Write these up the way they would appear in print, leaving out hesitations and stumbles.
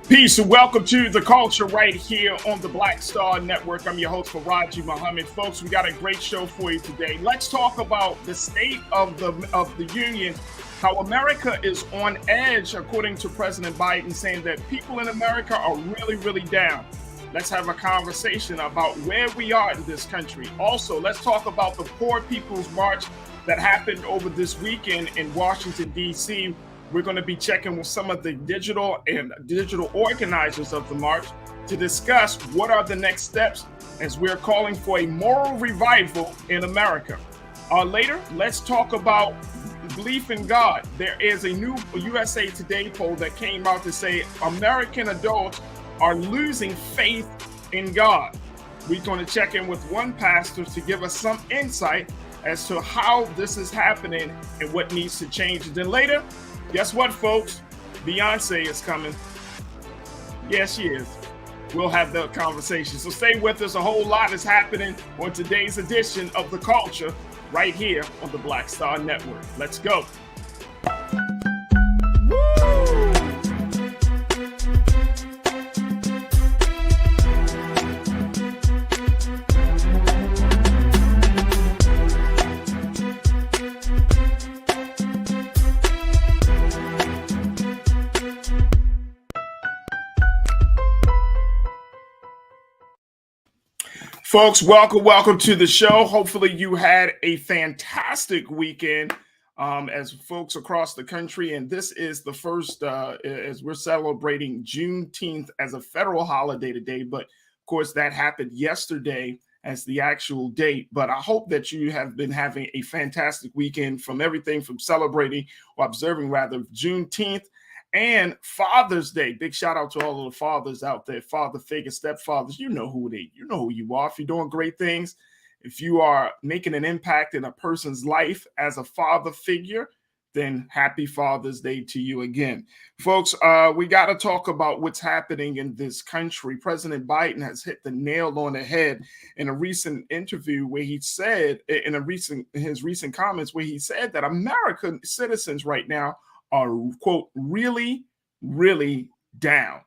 Peace and welcome to The Culture right here on the Black Star Network. I'm your host, Farajii Muhammad. Folks, we got a great show for you today. Let's talk about the state of the union, how America is on edge, according to President Biden, saying that people in America are really, really down. Let's have a conversation about where we are in this country. Also, let's talk about the Poor People's March that happened over this weekend in Washington, D.C. We're going to be checking with some of the digital organizers of the march to discuss what are the next steps as we're calling for a moral revival in America. Later, let's talk about belief in God. There is a new USA Today poll that came out to say American adults are losing faith in God. We're going to check in with one pastor to give us some insight as to how this is happening and what needs to change. And then later, guess what, folks? Beyonce is coming. Yes, she is. We'll have the conversation. So stay with us. A whole lot is happening on today's edition of The Culture right here on the Black Star Network. Let's go. Folks, welcome to the show. Hopefully you had a fantastic weekend as folks across the country. And this is the first, as we're celebrating Juneteenth as a federal holiday today. But of course, that happened yesterday as the actual date. But I hope that you have been having a fantastic weekend from everything from celebrating or observing rather Juneteenth and Father's Day. Big shout out to all of the fathers out there, father figures, stepfathers. You know who you are. If you're doing great things, if you are making an impact in a person's life as a father figure, then happy Father's Day to you again. Folks, we got to talk about what's happening in this country. President Biden has hit the nail on the head in a recent interview where he said, his recent comments, where he said that American citizens right now are, quote, really, really down.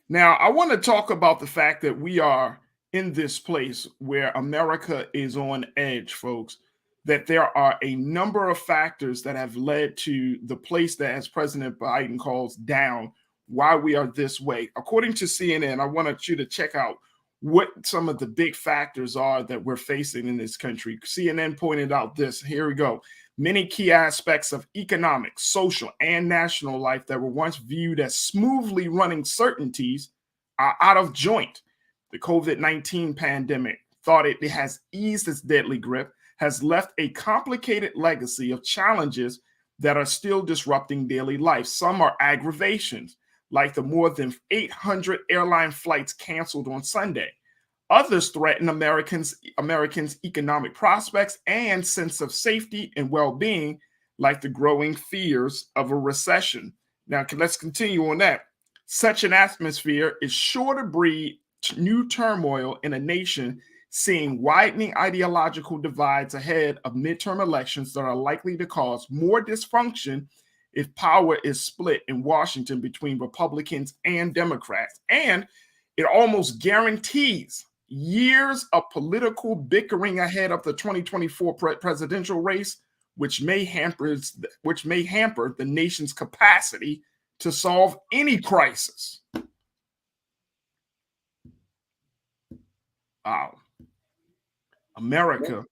Now, I want to talk about the fact that we are in this place where America is on edge, folks, that there are a number of factors that have led to the place that, as President Biden calls, down, why we are this way. According to CNN, I want you to check out what some of the big factors are that we're facing in this country. CNN pointed out this. Here we go. Many key aspects of economic, social, and national life that were once viewed as smoothly running certainties are out of joint. The COVID-19 pandemic, thought it has eased its deadly grip, has left a complicated legacy of challenges that are still disrupting daily life. Some are aggravations, like the more than 800 airline flights canceled on Sunday. Others threaten Americans' economic prospects and sense of safety and well-being, like the growing fears of a recession. Now, let's continue on that. Such an atmosphere is sure to breed new turmoil in a nation seeing widening ideological divides ahead of midterm elections that are likely to cause more dysfunction if power is split in Washington between Republicans and Democrats. And it almost guarantees years of political bickering ahead of the 2024 presidential race, which may hamper the nation's capacity to solve any crisis. Wow. America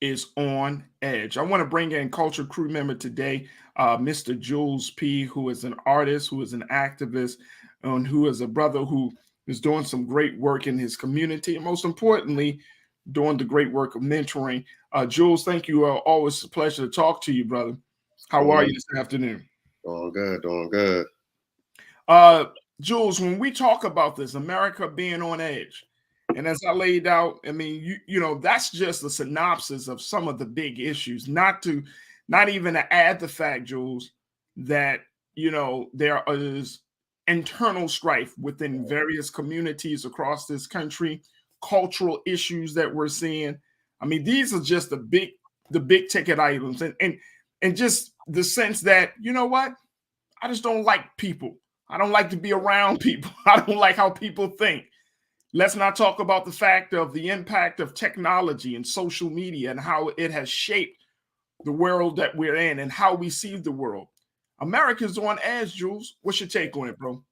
is on edge. I want to bring in culture crew member today, Mr. Jules P., who is an artist, who is an activist, and who is a brother who is doing some great work in his community, and most importantly, doing the great work of mentoring. Jules, thank you. Always a pleasure to talk to you, brother. How are you this afternoon? Doing good. Jules, when we talk about this, America being on edge, and as I laid out, I mean, you know, that's just a synopsis of some of the big issues, not even to add the fact, Jules, that, you know, there is internal strife within various communities across this country, cultural issues that we're seeing. I mean, these are just the big ticket items, and just the sense that, you know what, I just don't like people. I don't like to be around people. I don't like how people think. Let's not talk about the fact of the impact of technology and social media and how it has shaped the world that we're in and how we see the world. America's on edge, Jules. What's your take on it, bro?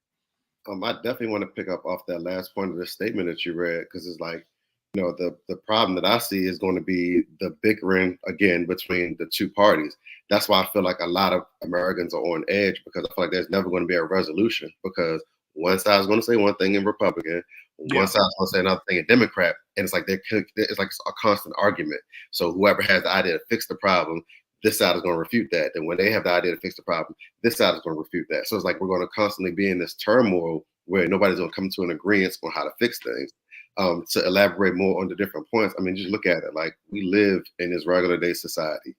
I definitely want to pick up off that last point of the statement that you read, because it's like, the problem that I see is going to be the bickering again between the two parties. That's why I feel like a lot of Americans are on edge, because I feel like there's never going to be a resolution, because one side is going to say one thing in Republican, one side is going to say another thing in Democrat, and it's like it's like a constant argument. So whoever has the idea to fix the problem, this side is going to refute that. And when they have the idea to fix the problem, this side is going to refute that. So it's like we're going to constantly be in this turmoil where nobody's going to come to an agreement on how to fix things. To elaborate more on the different points, I mean, just look at it. Like, we live in this regular day society.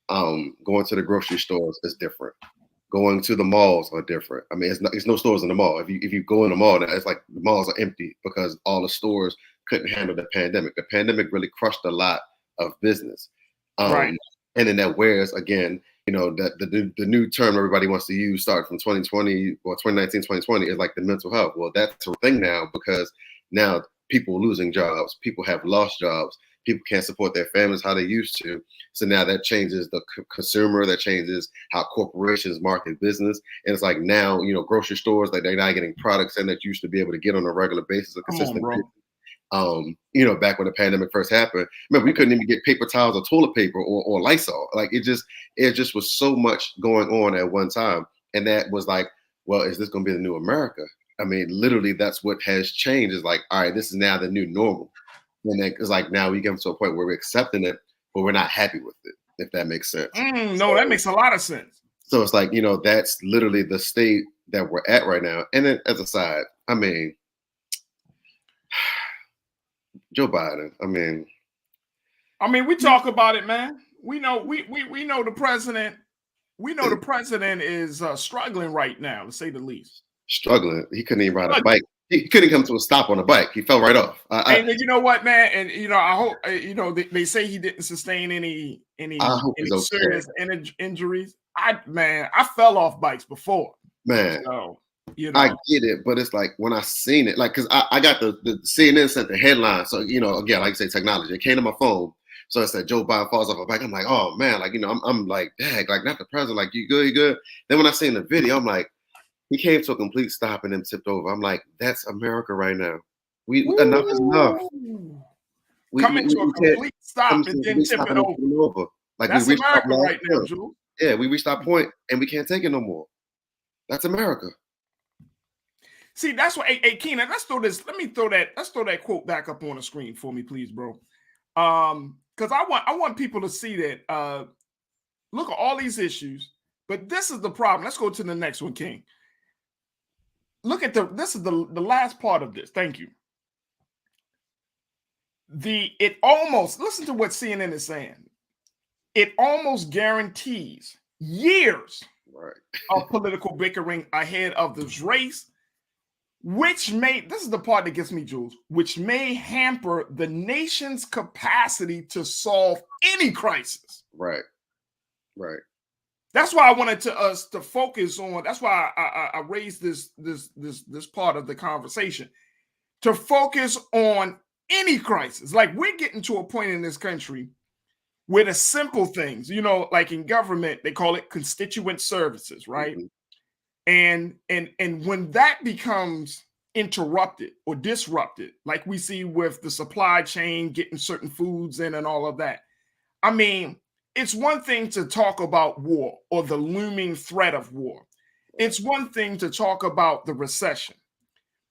Going to the grocery stores is different. Going to the malls are different. I mean, it's no stores in the mall. If you go in the mall, it's like the malls are empty because all the stores couldn't handle the pandemic. The pandemic really crushed a lot of business. Right. And then that wears, again, that the new term everybody wants to use starting from 2020 or 2019, 2020 is like the mental health. Well, that's a thing now, because now people are losing jobs, people have lost jobs, people can't support their families how they used to. So now that changes the consumer, that changes how corporations market business. And it's like now, grocery stores, like they're not getting products in that you used to be able to get on a regular basis, a consistent basis. Back when the pandemic first happened, remember, we couldn't even get paper towels or toilet paper or Lysol. Like it just was so much going on at one time. And that was like, well, is this going to be the new America? I mean, literally, that's what has changed. Is like, all right, this is now the new normal. And then it's like now we get to a point where we're accepting it, but we're not happy with it, if that makes sense. No, that makes a lot of sense. So it's like, that's literally the state that we're at right now. And then as a side, I mean, Joe Biden, we talk about it, man. We know the president. We know the president is struggling right now, to say the least. Struggling. He couldn't even ride a bike. He couldn't come to a stop on a bike. He fell right off. And you know what, man? And I hope they say he didn't sustain any serious injuries. I fell off bikes before. Man, so, I get it, but it's like when I seen it, like, because I got the CNN sent the headline. So again, like you say, technology. It came to my phone. So it said Joe Biden falls off a bike. I'm like, oh man, like I'm like, dang, like not the president. Like, you good? Then when I seen the video, I'm like, he came to a complete stop and then tipped over. I'm like, that's America right now. Enough is enough. Coming to a complete stop and then tip it over. Like, that's America right now, Jules. Yeah, we reached our point and we can't take it no more. That's America. See, that's what. Hey, Keenan, let's throw that quote back up on the screen for me, please, bro. Because I want people to see that. Look at all these issues, but this is the problem. Let's go to the next one, King. Look at this is the last part of this. Thank you. Listen to what CNN is saying. It almost guarantees years of political bickering ahead of this race, this is the part that gets me, Jules, which may hamper the nation's capacity to solve any crisis. Right. That's why I wanted us to focus on. That's why I raised this part of the conversation, to focus on any crisis. Like, we're getting to a point in this country where the simple things, like in government, they call it constituent services, right? Mm-hmm. And when that becomes interrupted or disrupted, like we see with the supply chain, getting certain foods in and all of that. I mean, it's one thing to talk about war or the looming threat of war. It's one thing to talk about the recession,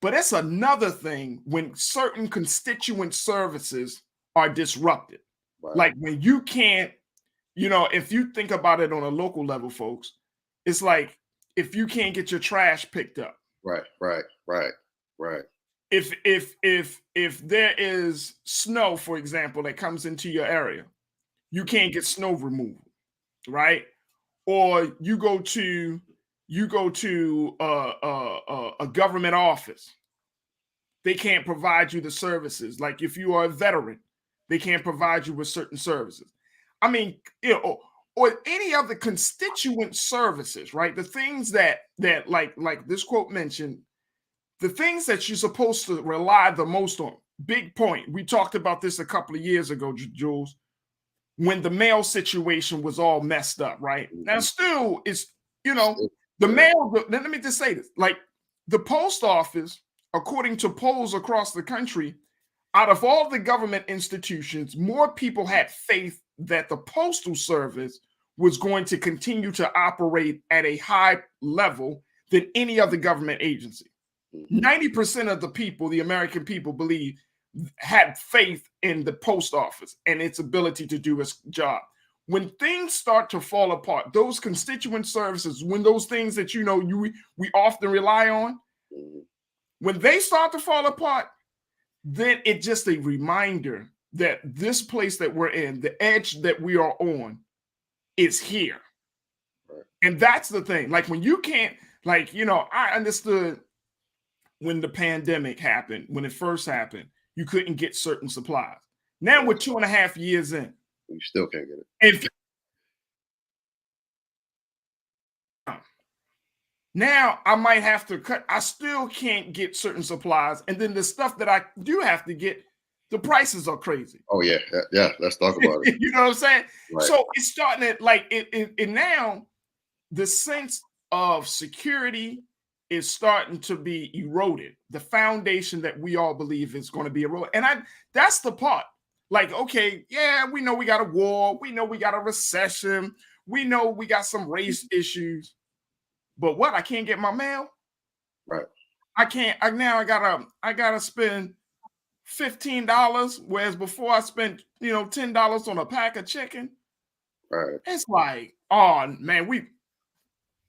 but it's another thing when certain constituent services are disrupted. Right. Like when you can't, if you think about it on a local level, folks, it's like if you can't get your trash picked up. Right. If there is snow, for example, that comes into your area, you can't get snow removal, right? Or you go to a government office, they can't provide you the services. Like if you are a veteran, they can't provide you with certain services. I mean, or any other constituent services, right? The things that like this quote mentioned, the things that you're supposed to rely the most on. Big point. We talked about this a couple of years ago, Jules, when the mail situation was all messed up, right? Now, still, it's, the mail, let me just say this, like the post office, according to polls across the country, out of all the government institutions, more people had faith that the postal service was going to continue to operate at a high level than any other government agency. 90% of the people, the American people, had faith in the post office and its ability to do its job. When things start to fall apart, those constituent services, when those things that we often rely on, when they start to fall apart, then it's just a reminder that this place that we're in, the edge that we are on, is here. And that's the thing. Like when you can't, I understood when the pandemic happened, when it first happened, you couldn't get certain supplies. Now we're 2.5 years in. You still can't get it. Now I might have to cut. I still can't get certain supplies. And then the stuff that I do have to get, the prices are crazy. Oh, yeah. Yeah. Let's talk about it. You know what I'm saying? Right. So it's starting to now the sense of security is starting to be eroded. The foundation that we all believe is going to be eroded. And that's the part. Like, okay, yeah, we know we got a war. We know we got a recession. We know we got some race issues. But what? I can't get my mail. Right. I can't. I gotta spend $15, whereas before I spent $10 on a pack of chicken. Right. It's like, oh man,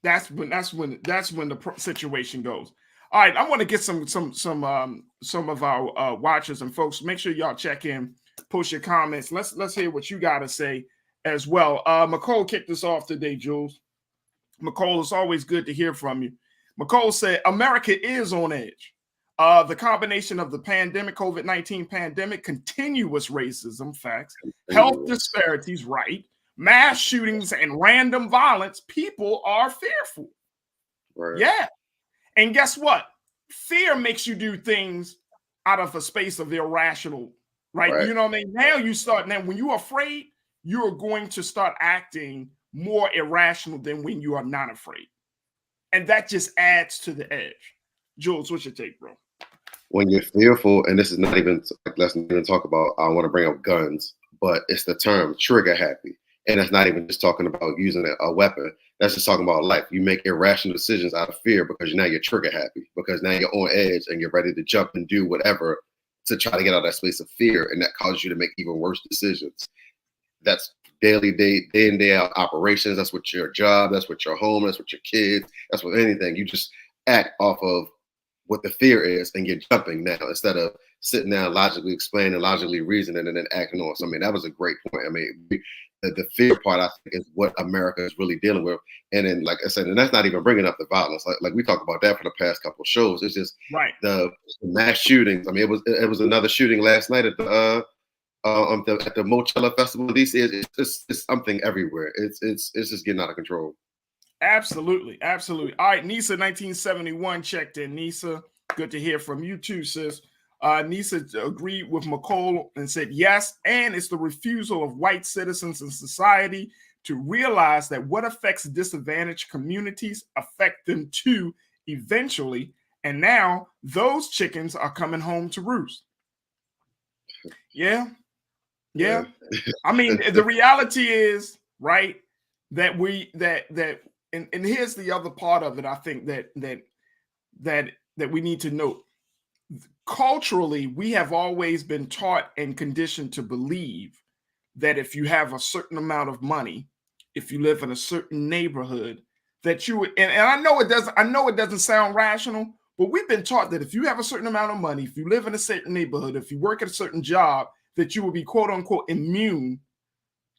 that's when the situation goes. All right, I want to get some of our watchers and folks. Make sure y'all check in, post your comments. Let's hear what you got to say as well. McCole kicked us off today, Jules. McCole, it's always good to hear from you. McCole said, America is on edge. The combination of the pandemic, COVID-19 pandemic, continuous racism, facts, health disparities, right, mass shootings, and random violence, people are fearful. Right. Yeah. And guess what? Fear makes you do things out of a space of irrational, right? You know what I mean? Now when you're afraid, you're going to start acting more irrational than when you are not afraid. And that just adds to the edge. Jules, what's your take, bro? When you're fearful, and this is not even, let's not even talk about, I want to bring up guns, but it's the term trigger happy. And it's not even just talking about using a weapon. That's just talking about life. You make irrational decisions out of fear because now you're trigger happy, because now you're on edge and you're ready to jump and do whatever to try to get out of that space of fear. And that causes you to make even worse decisions. That's daily, day in, day out operations. That's what your job, that's what your home, that's what your kids, that's what anything. You just act off of what the fear is and you're jumping now instead of sitting down, logically explaining, logically reasoning, and then acting on. So, I mean, that was a great point. I mean, the fear part, I think, is what America is really dealing with. And then, like I said, and that's not even bringing up the violence. Like we talked about that for the past couple of shows. It's just the mass shootings. I mean, it was another shooting last night at the Mochella Festival. It's something everywhere. It's just getting out of control. Absolutely. All right, Nisa 1971 checked in. Nisa, good to hear from you too, sis. Nisa agreed with McCole and said yes, and it's the refusal of white citizens in society to realize that what affects disadvantaged communities affect them too eventually, and now those chickens are coming home to roost. Yeah. I mean, the reality is, right, that and here's the other part of it. I think that we need to note. Culturally, we have always been taught and conditioned to believe that if you have a certain amount of money, if you live in a certain neighborhood, that you would, and I know it doesn't sound rational, but we've been taught that if you have a certain amount of money, if you live in a certain neighborhood, if you work at a certain job, that you will be quote unquote immune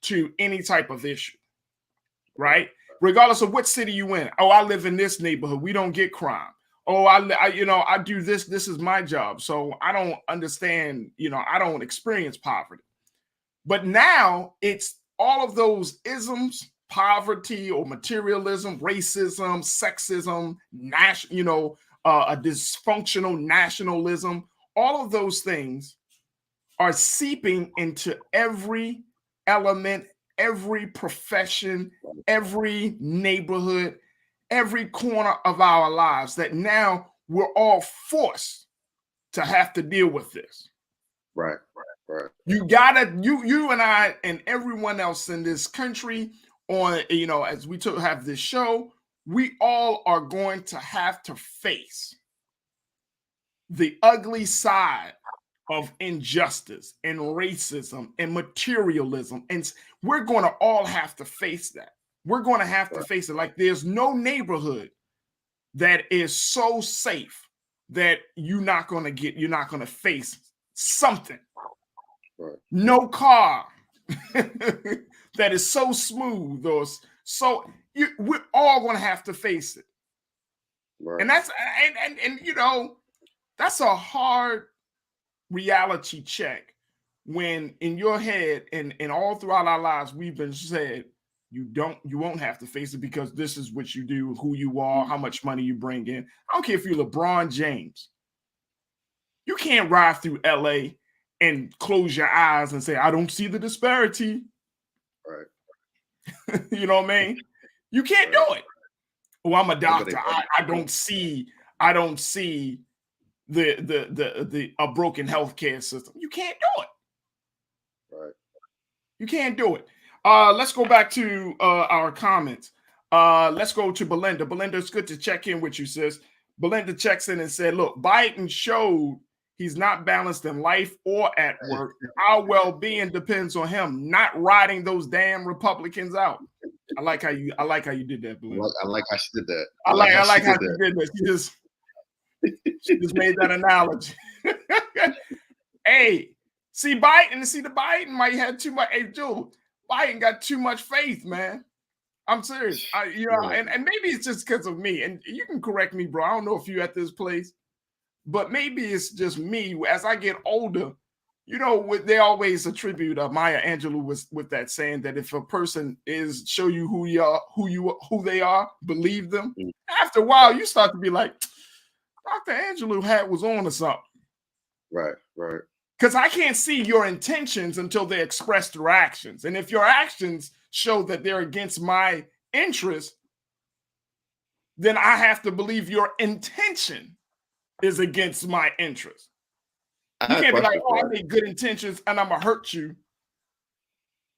to any type of issue, right? Regardless of what city you in. Oh, I live in this neighborhood. We don't get crime. Oh, I do this. This is my job. So I don't understand, I don't experience poverty. But now it's all of those isms poverty or materialism, racism, sexism, a dysfunctional nationalism, all of those things are seeping into every element, every profession, every neighborhood, every corner of our lives, that now we're all forced to have to deal with this. Right. You and I and everyone else in this country, on, as we have this show, we all are going to have to face the ugly side of injustice and racism and materialism. And we're going to all have to face that. We're going to have to face it. Like, there's no neighborhood that is so safe that you're not going to face something. Right. No car that is so smooth or so we're all going to have to face it. Right. And that's a hard reality check when in your head and all throughout our lives we've been said you won't have to face it because this is what you do, who you are, how much money you bring in. I don't care if you're LeBron James. You can't ride through LA and close your eyes and say, I don't see the disparity. Right. You know what I mean? You can't do it. Oh, I'm a doctor. I don't see the a broken healthcare system. You can't do it. Right. You can't do it. Let's go back to our comments. Let's go to Belinda. Belinda, it's good to check in with you, sis. Belinda checks in and said, look, Biden showed he's not balanced in life or at work. Our well-being depends on him not riding those damn Republicans out. I like how you did that, Belinda. I like how she did that. I like how she did that. She just made that analogy. Hey, the Biden might have too much. Hey, Joe, Biden got too much faith, man. I'm serious. And maybe it's just because of me. And you can correct me, bro. I don't know if you're at this place, but maybe it's just me. As I get older, they always attribute Maya Angelou with that saying that if a person show you who they are, believe them. After a while, you start to be like, Dr. Angelou was on to something. Right. Because I can't see your intentions until they express through actions. And if your actions show that they're against my interest, then I have to believe your intention is against my interest. You can't be like, I made good intentions and I'm going to hurt you.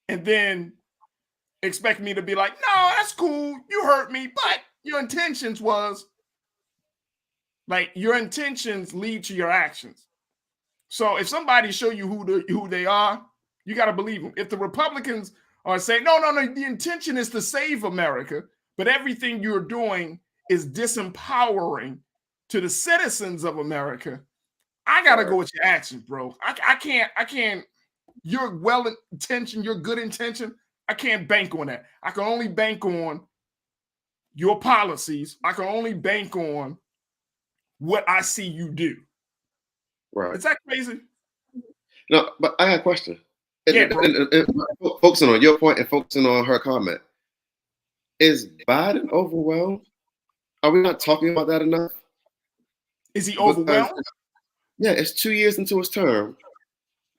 And then expect me to be like, no, that's cool. You hurt me. But your intentions was like, your intentions lead to your actions. So if somebody show you who they are, you got to believe them. If the Republicans are saying, no, the intention is to save America, but everything you're doing is disempowering to the citizens of America, I got to go with your actions, bro. I can't, your well-intentioned, your good intention, I can't bank on that. I can only bank on your policies. I can only bank on what I see you do. Right. Is that crazy? No, but I got a question. Yeah, and focusing on your point and focusing on her comment. Is Biden overwhelmed? Are we not talking about that enough? Is he overwhelmed? Yeah, it's 2 years into his term.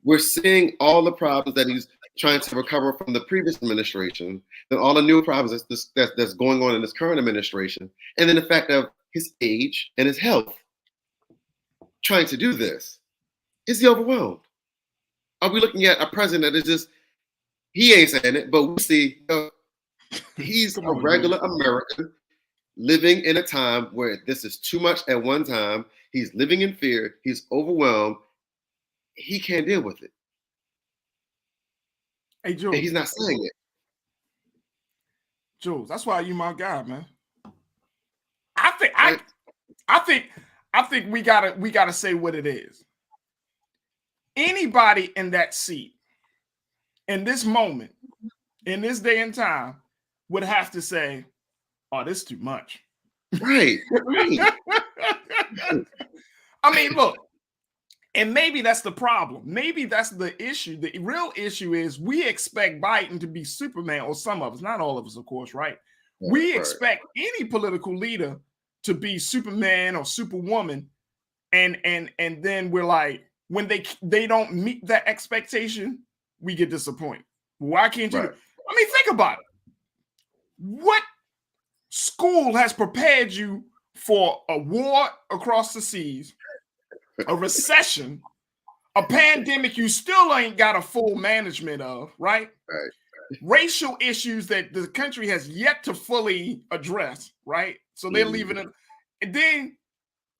We're seeing all the problems that he's trying to recover from the previous administration, then all the new problems that's going on in this current administration, and then the fact of his age and his health. Trying to do this. Is he overwhelmed? Are we looking at a president that is just, he ain't saying it, but we see he's a regular American living in a time where this is too much at one time. He's living in fear. He's overwhelmed. He can't deal with it. Hey, Jules. And he's not saying it. Jules, that's why you my guy, man. I think we gotta say what it is. Anybody in that seat, in this moment, in this day and time, would have to say, "Oh, this is too much." Right. I mean, look, And maybe that's the problem. Maybe that's the issue. The real issue is we expect Biden to be Superman, or some of us, not all of us, of course, right? We expect any political leader to be Superman or Superwoman, and then we're like, when they don't meet that expectation, we get disappointed. Why can't you? I mean, think about it. What school has prepared you for a war across the seas, a recession, a pandemic you still ain't got a full management of, right? Racial issues that the country has yet to fully address, right? So they're leaving it. And then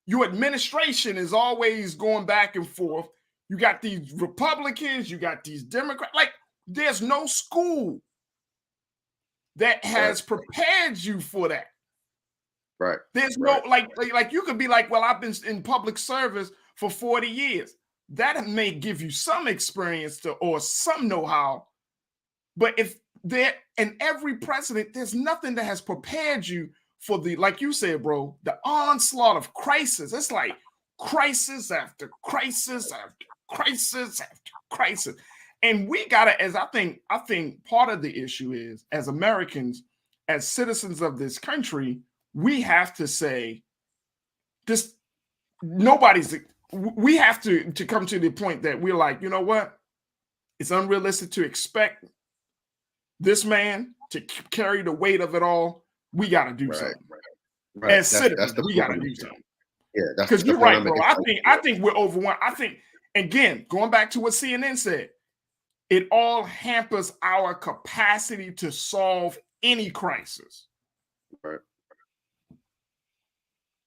your administration is always going back and forth. You got these Republicans, you got these Democrats. Like, there's no school that has prepared you for that. Right. There's no like you could be like, well, I've been in public service for 40 years. That may give you some experience or some know-how. But if there, and every president, there's nothing that has prepared you for the, like you said, bro, the onslaught of crisis. It's like crisis after crisis after crisis after crisis. And we gotta, as I think part of the issue is, as Americans, as citizens of this country, we have to say this, we have to come to the point that we're like, you know what? It's unrealistic to expect this man to carry the weight of it all. We got to do something. As citizens, we got to do something. Yeah, because you're right, bro. I think we're overwhelmed. I think, again, going back to what CNN said, it all hampers our capacity to solve any crisis. Right.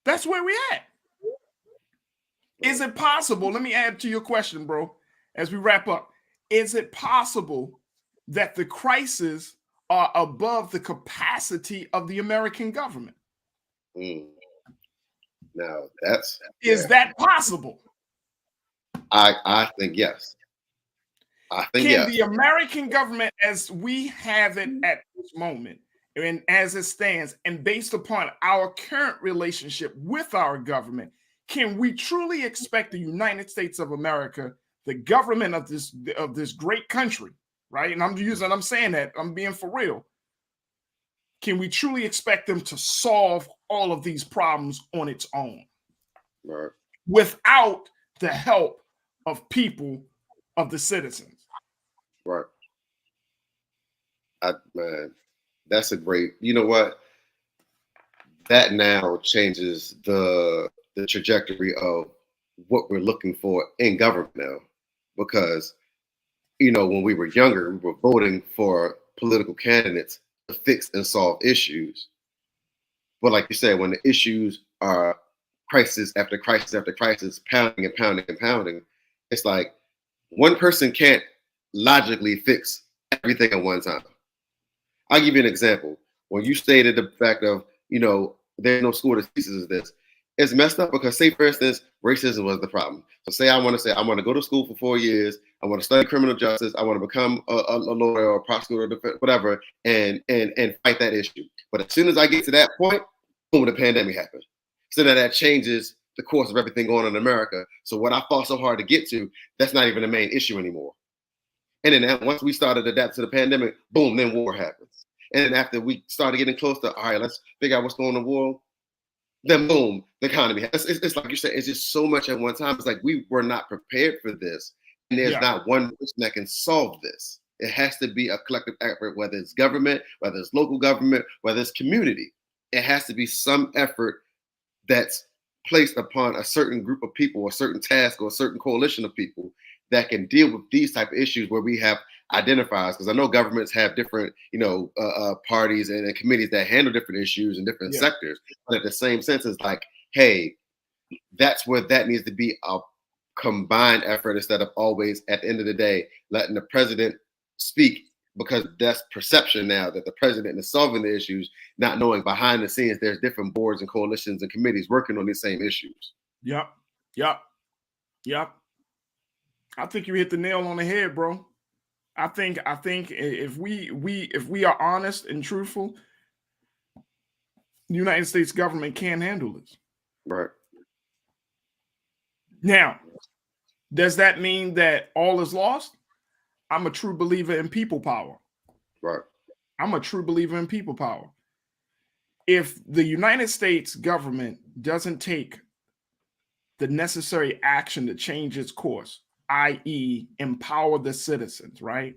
That's where we're at. Is it possible? Let me add to your question, bro, as we wrap up. Is it possible that the crises are above the capacity of the American government? Now is that possible? I think yes. Can the American government, as we have it at this moment, and as it stands, and based upon our current relationship with our government, can we truly expect the United States of America, the government of this great country, right? And I'm saying that, I'm being for real. Can we truly expect them to solve all of these problems on its own? Right. Without the help of people, of the citizens? Right. Man, that's a great, you know what? That now changes the trajectory of what we're looking for in government now. Because, when we were younger, we were voting for political candidates to fix and solve issues. But like you said, when the issues are crisis after crisis after crisis, pounding and pounding and pounding, it's like one person can't logically fix everything at one time. I'll give you an example. When you stated the fact of, there's no school that teaches this, it's messed up because, say, for instance, racism was the problem. So say I want to go to school for 4 years. I want to study criminal justice. I want to become a lawyer or a prosecutor, or whatever, and fight that issue. But as soon as I get to that point, boom, the pandemic happened. So that changes the course of everything going on in America. So what I fought so hard to get to, that's not even the main issue anymore. And then once we started to adapt to the pandemic, boom, then war happens. And then after we started getting close to, all right, let's figure out what's going on in the world, then boom, the economy. It's like you said, it's just so much at one time. It's like we were not prepared for this. And there's not one person that can solve this. It has to be a collective effort, whether it's government, whether it's local government, whether it's community. It has to be some effort that's placed upon a certain group of people, a certain task, or a certain coalition of people that can deal with these type of issues where we have identifiers. Because I know governments have different, parties and committees that handle different issues in different sectors. But at the same sense, it's like, hey, that's where that needs to be a combined effort instead of always, at the end of the day, letting the president speak, because that's perception now that the president is solving the issues, not knowing behind the scenes there's different boards and coalitions and committees working on these same issues. Yep. I think you hit the nail on the head, bro. I think if we are honest and truthful, the United States government can handle this. Right. Now, Does that mean that all is lost? I'm a true believer in people power. Right. I'm a true believer in people power. If the United States government doesn't take the necessary action to change its course, i.e., empower the citizens, right?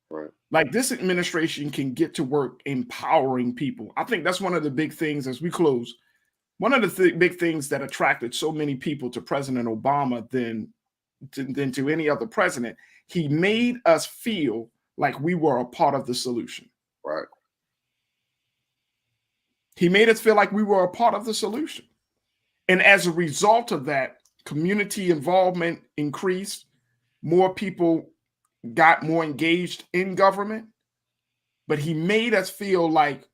Right. Like this administration can get to work empowering people. I think that's one of the big things as we close. One of the big things that attracted so many people to President Obama than to any other president, he made us feel like we were a part of the solution. Right. He made us feel like we were a part of the solution. And as a result of that, community involvement increased. More people got more engaged in government. But he made us feel like,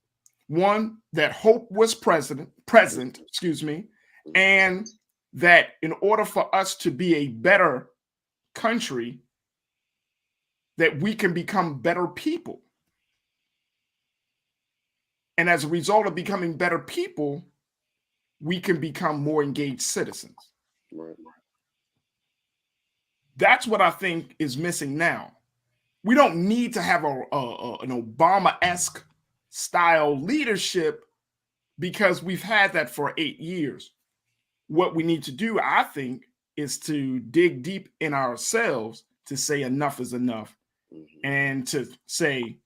one, that hope was present, and that in order for us to be a better country, that we can become better people. And as a result of becoming better people, we can become more engaged citizens. Right. That's what I think is missing now. We don't need to have an Obama-esque style leadership because we've had that for 8 years. What we need to do, I think, is to dig deep in ourselves to say enough is enough, and to say,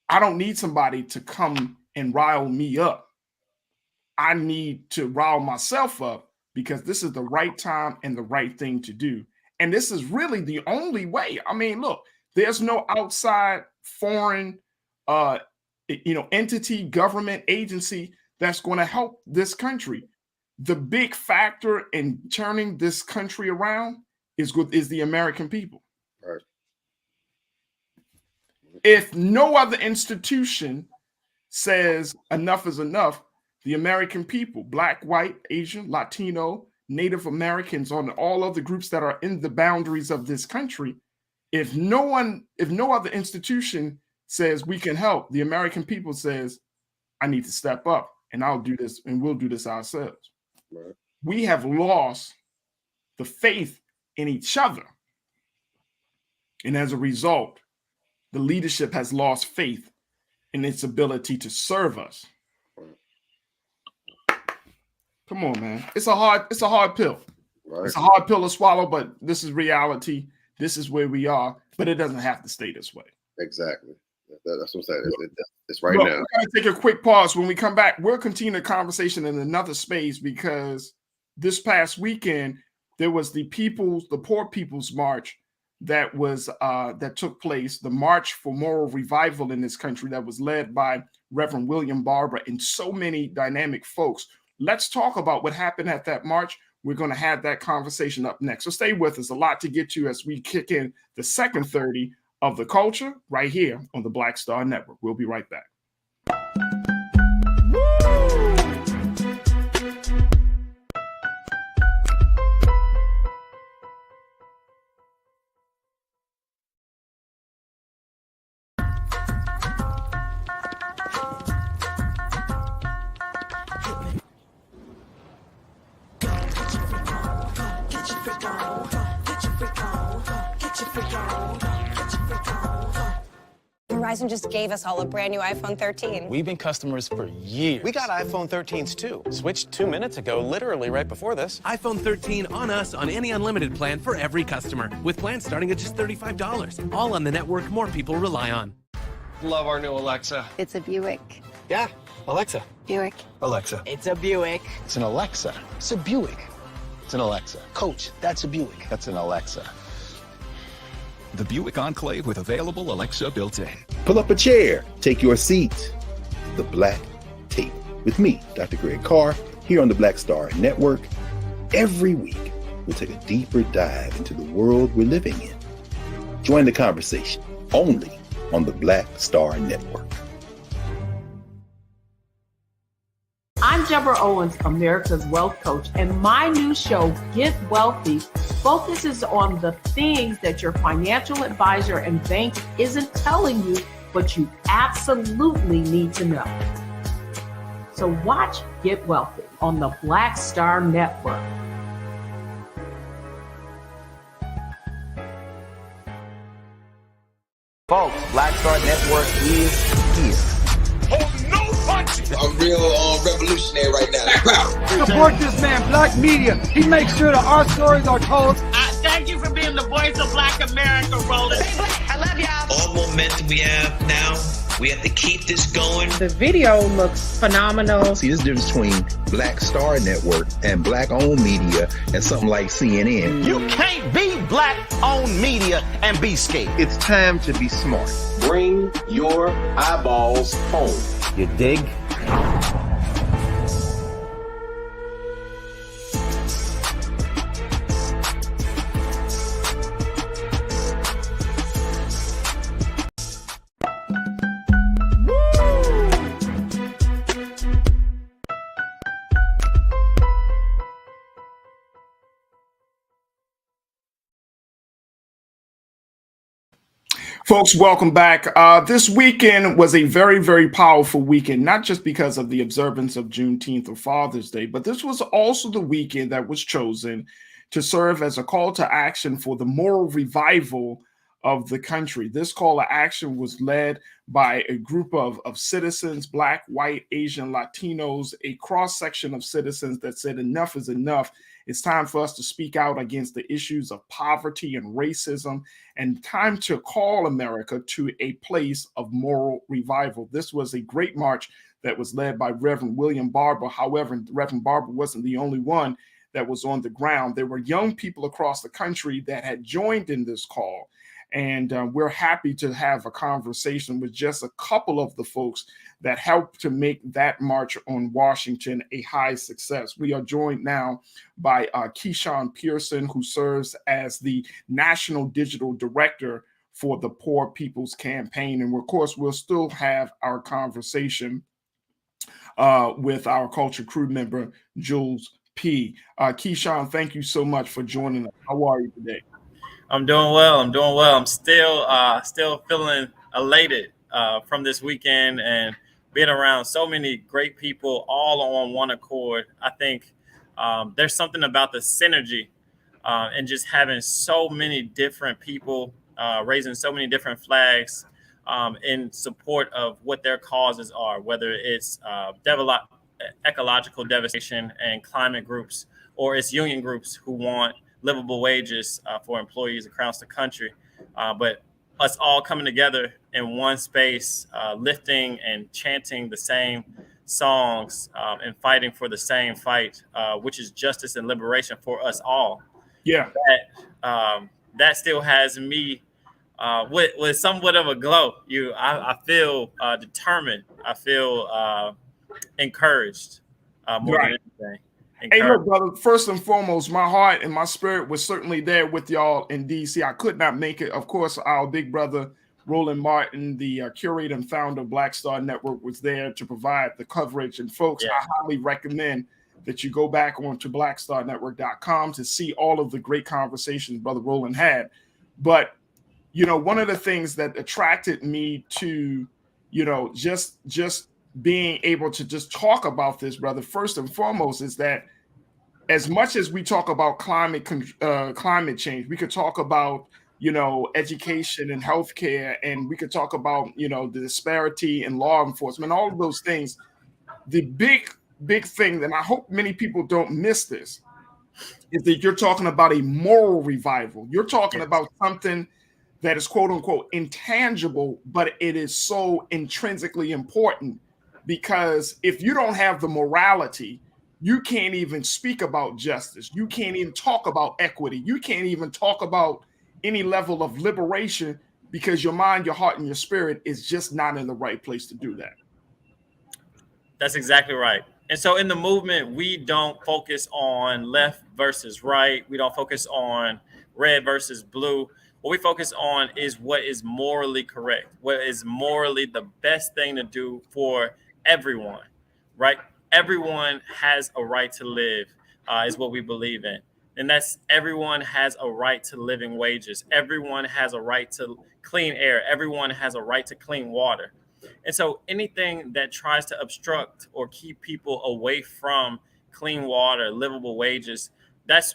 I don't need somebody to come and rile me up. I need to rile myself up because this is the right time and the right thing to do. And this is really the only way. I mean, look, there's no outside foreign entity, government agency that's going to help this country. The big factor in turning this country around is the American people. Right. If no other institution says enough is enough, the American people, Black, white, Asian, Latino, Native Americans, on all other groups that are in the boundaries of this country, if no other institution says we can help, the American people says, I need to step up and I'll do this and we'll do this ourselves. Right. We have lost the faith in each other. And as a result, the leadership has lost faith in its ability to serve us. Come on, man. It's a hard pill. Right. It's a hard pill to swallow, but this is reality. This is where we are, but it doesn't have to stay this way. Exactly. That's what I'm saying. It's right Look, now. We're going to take a quick pause. When we come back, we'll continue the conversation in another space, because this past weekend, there was the Poor People's March that took place, the March for Moral Revival in this country that was led by Reverend William Barber and so many dynamic folks. Let's talk about what happened at that march. We're going to have that conversation up next. So stay with us. A lot to get to as we kick in the second 30 of The Culture right here on the Black Star Network. We'll be right back. Verizon just gave us all a brand new iPhone 13. We've been customers for years. We got iPhone 13s too. Switched 2 minutes ago, literally right before this. iPhone 13 on us on any unlimited plan for every customer, with plans starting at just $35. All on the network more people rely on. Love our new Alexa. It's a Buick. Yeah, Alexa. Buick. Alexa. It's a Buick. It's an Alexa. It's a Buick. It's an Alexa. Coach, that's a Buick. That's an Alexa. The Buick Enclave with available Alexa built in. Pull up a chair. Take your seat. The Black Tape. With me, Dr. Greg Carr, here on the Black Star Network. Every week, we'll take a deeper dive into the world we're living in. Join the conversation only on the Black Star Network. I'm Deborah Owens, America's Wealth Coach, and my new show, Get Wealthy, focuses on the things that your financial advisor and bank isn't telling you, but you absolutely need to know. So watch Get Wealthy on the Black Star Network. Folks, Black Star Network is here. I'm real revolutionary right now. Support this man, Black Media. He makes sure that our stories are told. Thank you for being the voice of Black America, Roland. I love y'all. All momentum we have now, we have to keep this going. The video looks phenomenal. See, this difference between Black Star Network and Black-owned media and something like CNN. You can't be Black-owned media and be scared. It's time to be smart. Bring your eyeballs home. You dig? Folks, welcome back. This weekend was a very, very powerful weekend, not just because of the observance of Juneteenth or Father's Day, but this was also the weekend that was chosen to serve as a call to action for the moral revival of the country. This call to action was led by a group of citizens, Black, white, Asian, Latinos, a cross-section of citizens that said enough is enough. It's time for us to speak out against the issues of poverty and racism, and time to call America to a place of moral revival. This was a great march that was led by Reverend William Barber. However, Reverend Barber wasn't the only one that was on the ground. There were young people across the country that had joined in this call. And we're happy to have a conversation with just a couple of the folks that helped to make that march on Washington a high success. We are joined now by Keyshawn Pearson, who serves as the National Digital Director for the Poor People's Campaign. And of course, we'll still have our conversation with our culture crew member, Jules P. Keyshawn, thank you so much for joining us. How are you today? I'm doing well. I'm still feeling elated from this weekend and being around so many great people all on one accord. I think there's something about the synergy and just having so many different people raising so many different flags in support of what their causes are, whether it's ecological devastation and climate groups, or it's union groups who want livable wages for employees across the country. But us all coming together in one space, lifting and chanting the same songs and fighting for the same fight, which is justice and liberation for us all. Yeah. That still has me with somewhat of a glow. I feel determined. I feel encouraged more than anything. Hey, look, brother, first and foremost, my heart and my spirit was certainly there with y'all in D.C. I could not make it. Of course, our big brother, Roland Martin, the curator and founder of Black Star Network, was there to provide the coverage. And folks, I highly recommend that you go back onto blackstarnetwork.com to see all of the great conversations Brother Roland had. But, you know, one of the things that attracted me to, you know, just being able to just talk about this, brother, first and foremost, is that as much as we talk about climate change, we could talk about, you know, education and healthcare, and we could talk about, you know, the disparity in law enforcement, all of those things. The big thing, and I hope many people don't miss this, is that you're talking about a moral revival. You're talking about something that is quote unquote intangible, but it is so intrinsically important. Because if you don't have the morality, you can't even speak about justice. You can't even talk about equity. You can't even talk about any level of liberation, because your mind, your heart, and your spirit is just not in the right place to do that. That's exactly right. And so in the movement, we don't focus on left versus right. We don't focus on red versus blue. What we focus on is what is morally correct, what is morally the best thing to do for everyone, right? Everyone has a right to live, is what we believe in. And that's everyone has a right to living wages. Everyone has a right to clean air. Everyone has a right to clean water. And so anything that tries to obstruct or keep people away from clean water, livable wages, that's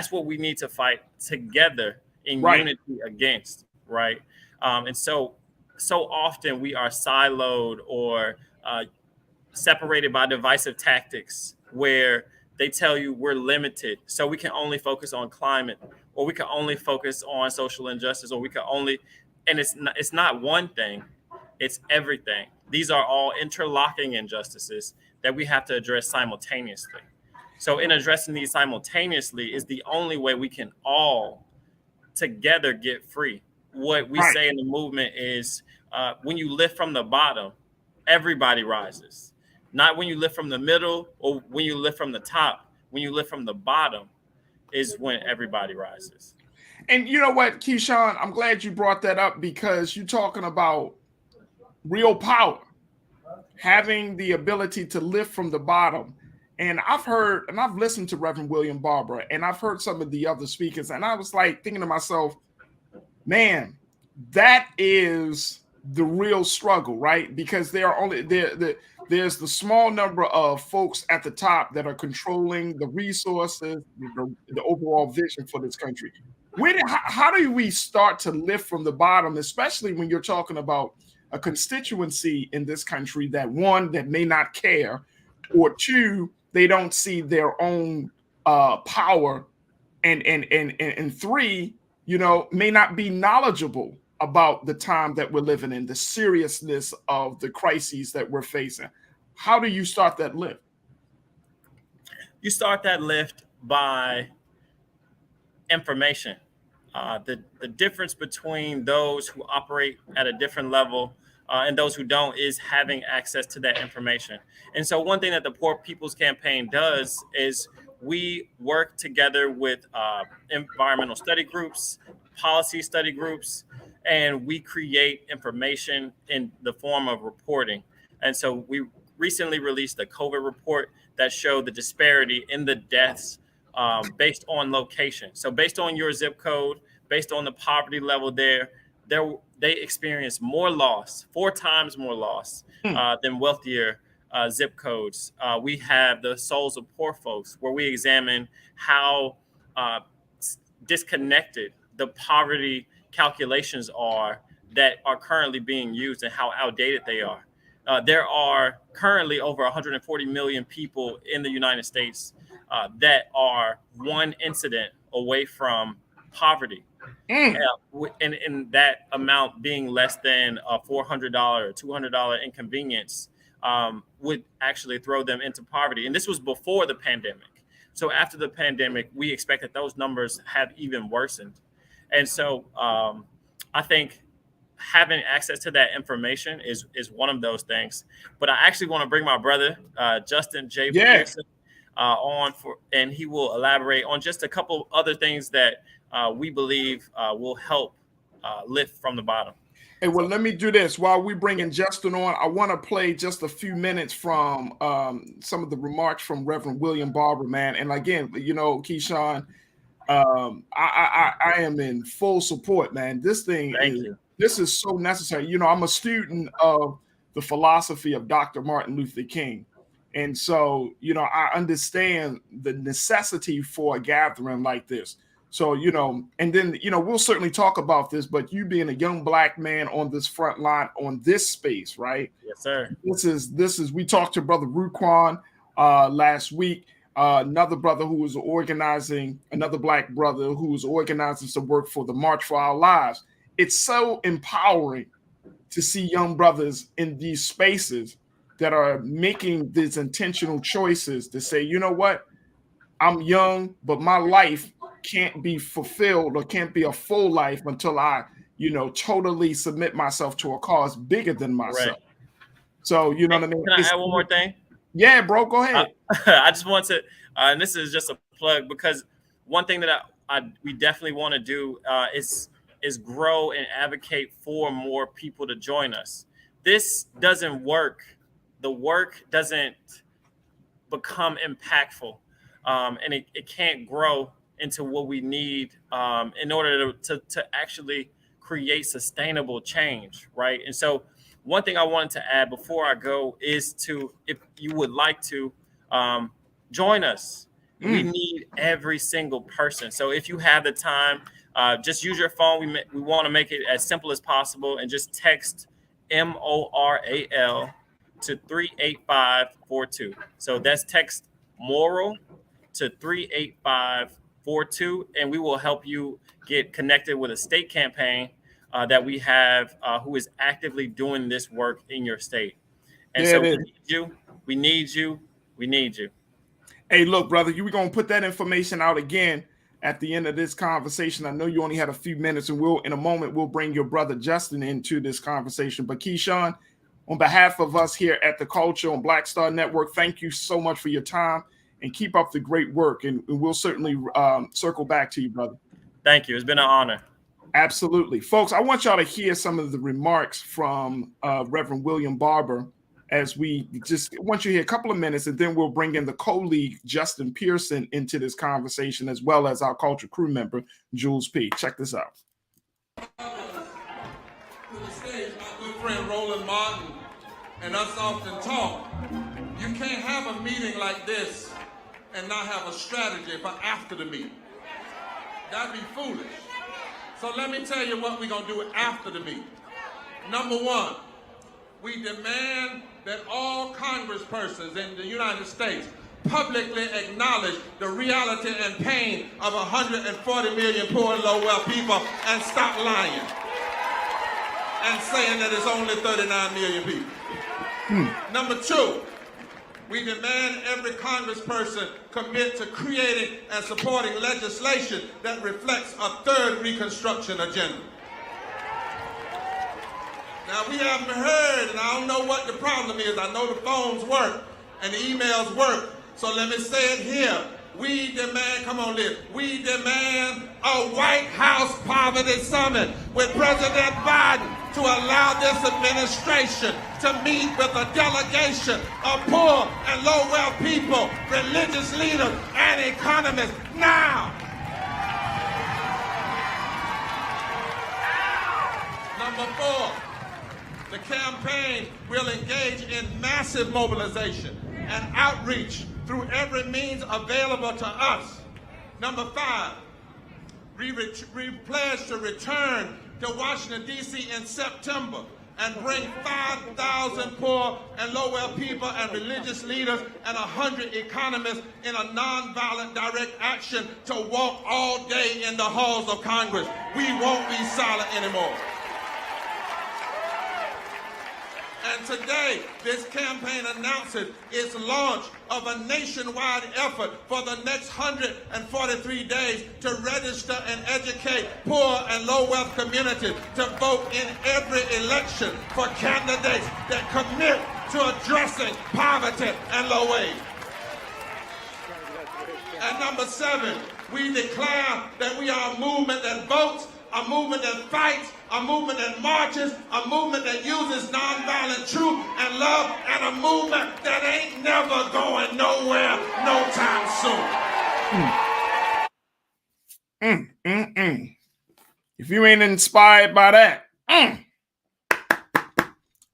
what we need to fight together in unity against, right? And so often we are siloed or separated by divisive tactics where they tell you we're limited. So we can only focus on climate, or we can only focus on social injustice, or we can only, and it's not one thing, it's everything. These are all interlocking injustices that we have to address simultaneously. So in addressing these simultaneously is the only way we can all together get free. What we say in the movement is when you lift from the bottom, everybody rises. Not when you lift from the middle or when you lift from the top. When you lift from the bottom is when everybody rises. And you know what, Keyshawn, I'm glad you brought that up, because you're talking about real power, having the ability to lift from the bottom. And I've heard, and I've listened to Reverend William Barber, and I've heard some of the other speakers, and I was like thinking to myself, man, that is the real struggle, right? Because there are only there's the small number of folks at the top that are controlling the resources, the overall vision for this country. How do we start to lift from the bottom, especially when you're talking about a constituency in this country that, one, that may not care, or two, they don't see their own power, and three, may not be knowledgeable about the time that we're living in, the seriousness of the crises that we're facing. How do you start that lift? You start that lift by information. The difference between those who operate at a different level and those who don't is having access to that information. And so one thing that the Poor People's Campaign does is we work together with environmental study groups, policy study groups, and we create information in the form of reporting. And so we recently released a COVID report that showed the disparity in the deaths based on location. So based on your zip code, based on the poverty level there, they experience more loss, 4 times more loss than wealthier zip codes. We have the Souls of Poor Folks, where we examine how disconnected the poverty calculations are that are currently being used and how outdated they are. There are currently over 140 million people in the United States that are one incident away from poverty. And that amount being less than a $400 or $200 inconvenience would actually throw them into poverty. And this was before the pandemic. So after the pandemic, we expect that those numbers have even worsened. And so I think having access to that information is one of those things. But I actually want to bring my brother, Justin J. Pearson, on and he will elaborate on just a couple other things that we believe will help lift from the bottom. Hey, well, let me do this. While we bringing Justin on, I want to play just a few minutes from some of the remarks from Reverend William Barber, man. And again, Keyshawn, I am in full support, man. This thing this is so necessary. I'm a student of the philosophy of Dr. Martin Luther King. And so, I understand the necessity for a gathering like this. So, and then, we'll certainly talk about this, but you being a young Black man on this front line, on this space, right? Yes, sir. This is, we talked to Brother Ruquan last week, another brother who was organizing, another Black brother who was organizing some work for the March for Our Lives. It's so empowering to see young brothers in these spaces that are making these intentional choices to say, you know what, I'm young, but my life can't be fulfilled or can't be a full life until I, totally submit myself to a cause bigger than myself. Right. So, you know what I mean? Can I add one more thing? Yeah, bro, go ahead. I just want to, and this is just a plug, because one thing that we definitely want to do is grow and advocate for more people to join us. This doesn't work. The work doesn't become impactful, and it can't grow into what we need in order to actually create sustainable change, right? And so one thing I wanted to add before I go is if you would like to join us, we need every single person. So if you have the time, just use your phone. We want to make it as simple as possible, and just text MORAL to 38542. So that's text moral to 38542, and we will help you get connected with a state campaign that we have who is actively doing this work in your state. And so we need you. We need you. We need you. Hey, look, brother, we're going to put that information out again at the end of this conversation. I know you only had a few minutes, and in a moment, we'll bring your brother Justin into this conversation. But Keyshawn, on behalf of us here at The Culture on Black Star Network, thank you so much for your time, and keep up the great work. And we'll certainly circle back to you, brother. Thank you. It's been an honor. Absolutely. Folks, I want y'all to hear some of the remarks from Reverend William Barber as we just want you to hear a couple of minutes, and then we'll bring in the co-league Justin Pearson into this conversation, as well as our culture crew member, Jules P. Check this out. To the stage, my good friend Roland Martin and us often talk. You can't have a meeting like this and not have a strategy for after the meeting. That'd be foolish. So let me tell you what we're going to do after the meeting. Number one, we demand that all congresspersons in the United States publicly acknowledge the reality and pain of 140 million poor and low-wealth people and stop lying and saying that it's only 39 million people. Number two, we demand every congressperson commit to creating and supporting legislation that reflects a third Reconstruction agenda. Now, we haven't heard, and I don't know what the problem is. I know the phones work and the emails work. So let me say it here. We demand, come on, Liz, we demand a White House Poverty Summit with President Biden to allow this administration to meet with a delegation of poor and low-wealth people, religious leaders, and economists now. Number four, the campaign will engage in massive mobilization and outreach through every means available to us. Number five, we pledge to return to Washington, D.C. in September and bring 5,000 poor and low-wealth people and religious leaders and 100 economists in a nonviolent direct action to walk all day in the halls of Congress. We won't be silent anymore. And today, this campaign announces its launch of a nationwide effort for the next 143 days to register and educate poor and low-wealth communities to vote in every election for candidates that commit to addressing poverty and low wage. And number seven, we declare that we are a movement that votes, a movement that fights, a movement that marches, a movement that uses nonviolent truth and love, and a movement that ain't never going nowhere no time soon. If you ain't inspired by that,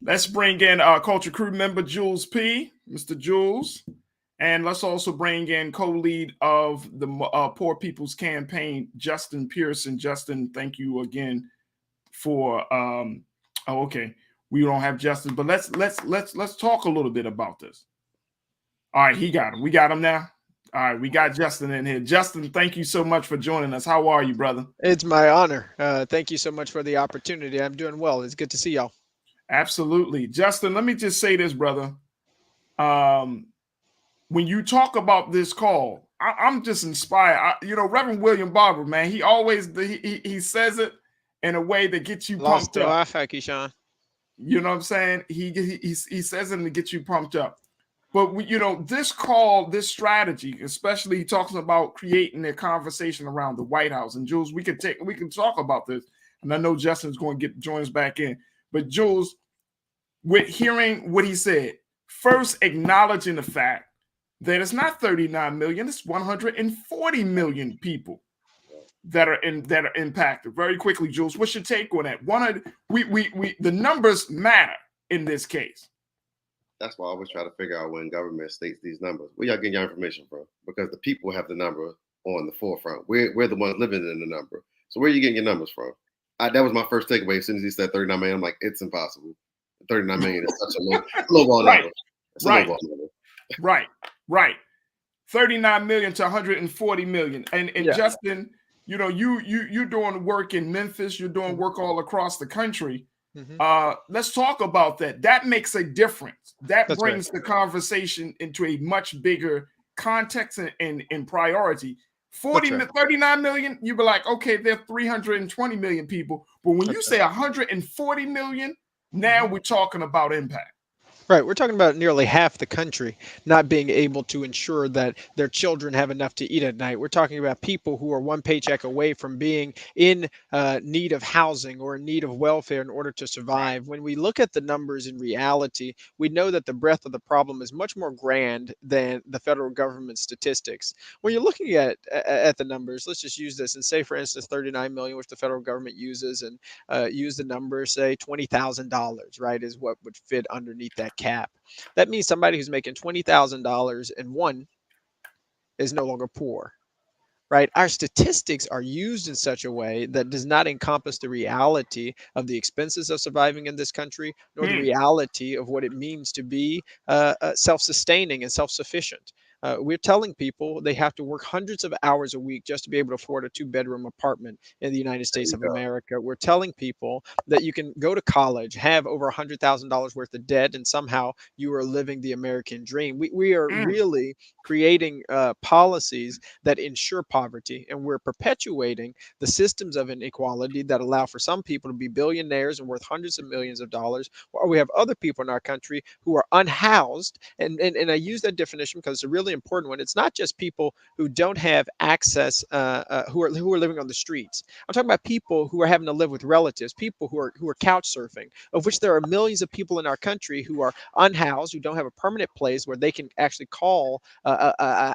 let's bring in our culture crew member, Jules P., Mr. Jules. And let's also bring in co-lead of the Poor People's Campaign, Justin Pearson. Justin, thank you again for we don't have Justin, but let's talk a little bit about this. All right, we got him now. All right, we got Justin in here. Justin, thank you so much for joining us. How are you, brother? It's my honor. Thank you so much for the opportunity. I'm doing well. It's good to see y'all. Absolutely. Justin, let me just say this, brother. When you talk about this call, I'm just inspired. Reverend William Barber, man, he always he says it in a way that gets you pumped up. Keyshawn. You know what I'm saying? He says it to get you pumped up. But this call, this strategy, especially he talks about creating a conversation around the White House. And Jules, we can talk about this. And I know Justin's going to join us back in. But Jules, with hearing what he said, first acknowledging the fact that it's not 39 million, it's 140 million people that are impacted. Very quickly, Jules, what's your take on that? The numbers matter in this case. That's why I always try to figure out when government states these numbers, where y'all getting your information from? Because the people have the number on the forefront. We're the ones living in the number. So where are you getting your numbers from? That was my first takeaway. As soon as he said 39 million, I'm like, it's impossible. 39 million is such a low ball Right. number. It's Right. a low ball number. Right. 39 million to 140 million. And Justin, you know, you're doing work in Memphis, you're doing work all across the country. Let's talk about that. That makes a difference. That brings the conversation into a much bigger context and priority. 39 million, you'd be like, okay, there are 320 million people. But when you say 140 million, now we're talking about impact. Right. We're talking about nearly half the country not being able to ensure that their children have enough to eat at night. We're talking about people who are one paycheck away from being in need of housing or in need of welfare in order to survive. When we look at the numbers in reality, we know that the breadth of the problem is much more grand than the federal government statistics. When you're looking at the numbers, let's just use this and say, for instance, 39 million, which the federal government uses, and use the number, say $20,000, right, is what would fit underneath that cap. That means somebody who's making $20,000 and one is no longer poor, right? Our statistics are used in such a way that does not encompass the reality of the expenses of surviving in this country, nor the reality of what it means to be self-sustaining and self-sufficient. We're telling people they have to work hundreds of hours a week just to be able to afford a 2-bedroom apartment in the United States of America. We're telling people that you can go to college, have over $100,000 worth of debt, and somehow you are living the American dream. We are really creating policies that ensure poverty, and we're perpetuating the systems of inequality that allow for some people to be billionaires and worth hundreds of millions of dollars, or we have other people in our country who are unhoused. And I use that definition because it's a really important one. It's not just people who don't have access, who are living on the streets. I'm talking about people who are having to live with relatives, people who are couch surfing, of which there are millions of people in our country who are unhoused, who don't have a permanent place where they can actually call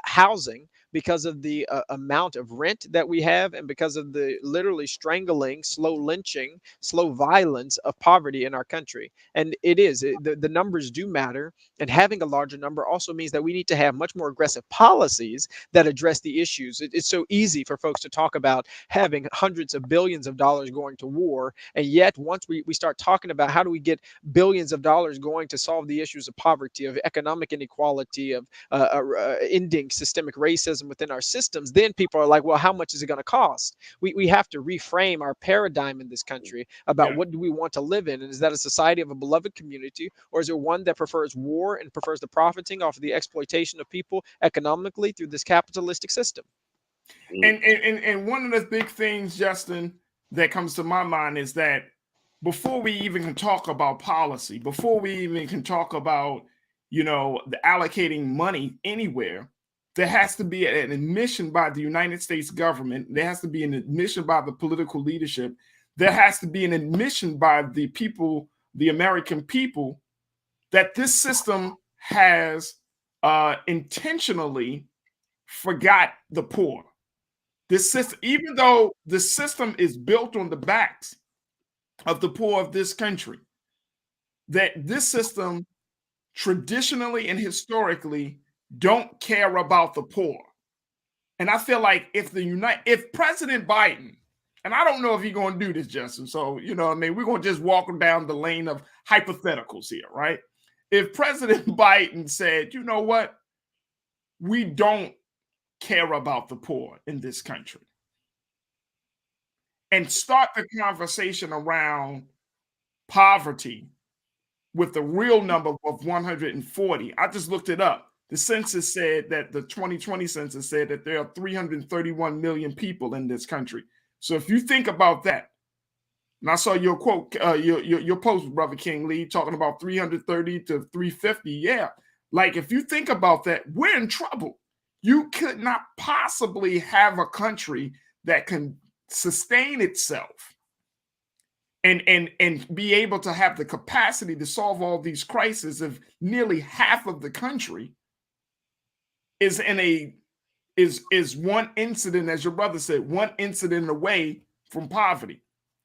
housing, because of the amount of rent that we have, and because of the literally strangling, slow lynching, slow violence of poverty in our country. And the numbers do matter, and having a larger number also means that we need to have much more aggressive policies that address the issues. It's so easy for folks to talk about having hundreds of billions of dollars going to war, and yet once we start talking about how do we get billions of dollars going to solve the issues of poverty, of economic inequality, of ending systemic racism within our systems, then people are like, well, how much is it going to cost? We have to reframe our paradigm in this country about what do we want to live in, and is that a society of a beloved community, or is it one that prefers war and prefers the profiting off of the exploitation of people economically through this capitalistic system? And one of the big things, Justin, that comes to my mind is that before we even can talk about policy, before we even can talk about, you know, the allocating money anywhere, there has to be an admission by the United States government. There has to be an admission by the political leadership. There has to be an admission by the people, the American people, that this system has intentionally forgot the poor. This system, even though the system is built on the backs of the poor of this country, that this system traditionally and historically don't care about the poor. And I feel like if President Biden, and I don't know if he's going to do this, Justin, so, you know what I mean, we're going to just walk down the lane of hypotheticals here, right? If President Biden said, you know what, we don't care about the poor in this country, and start the conversation around poverty with the real number of 140. I just looked it up. The census said that the 2020 census said that there are 331 million people in this country. So if you think about that, and I saw your quote, your post, Brother King Lee, talking about 330 to 350. Yeah, like if you think about that, we're in trouble. You could not possibly have a country that can sustain itself and be able to have the capacity to solve all these crises if nearly half of the country is one incident, as your brother said, one incident away from poverty.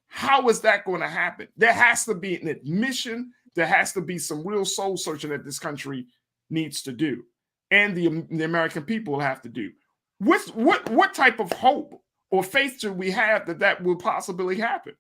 How is that going to happen? There has to be an admission. There has to be some real soul searching that this country needs to do, and the American people have to do. What type of hope or faith should we have that that will possibly happen?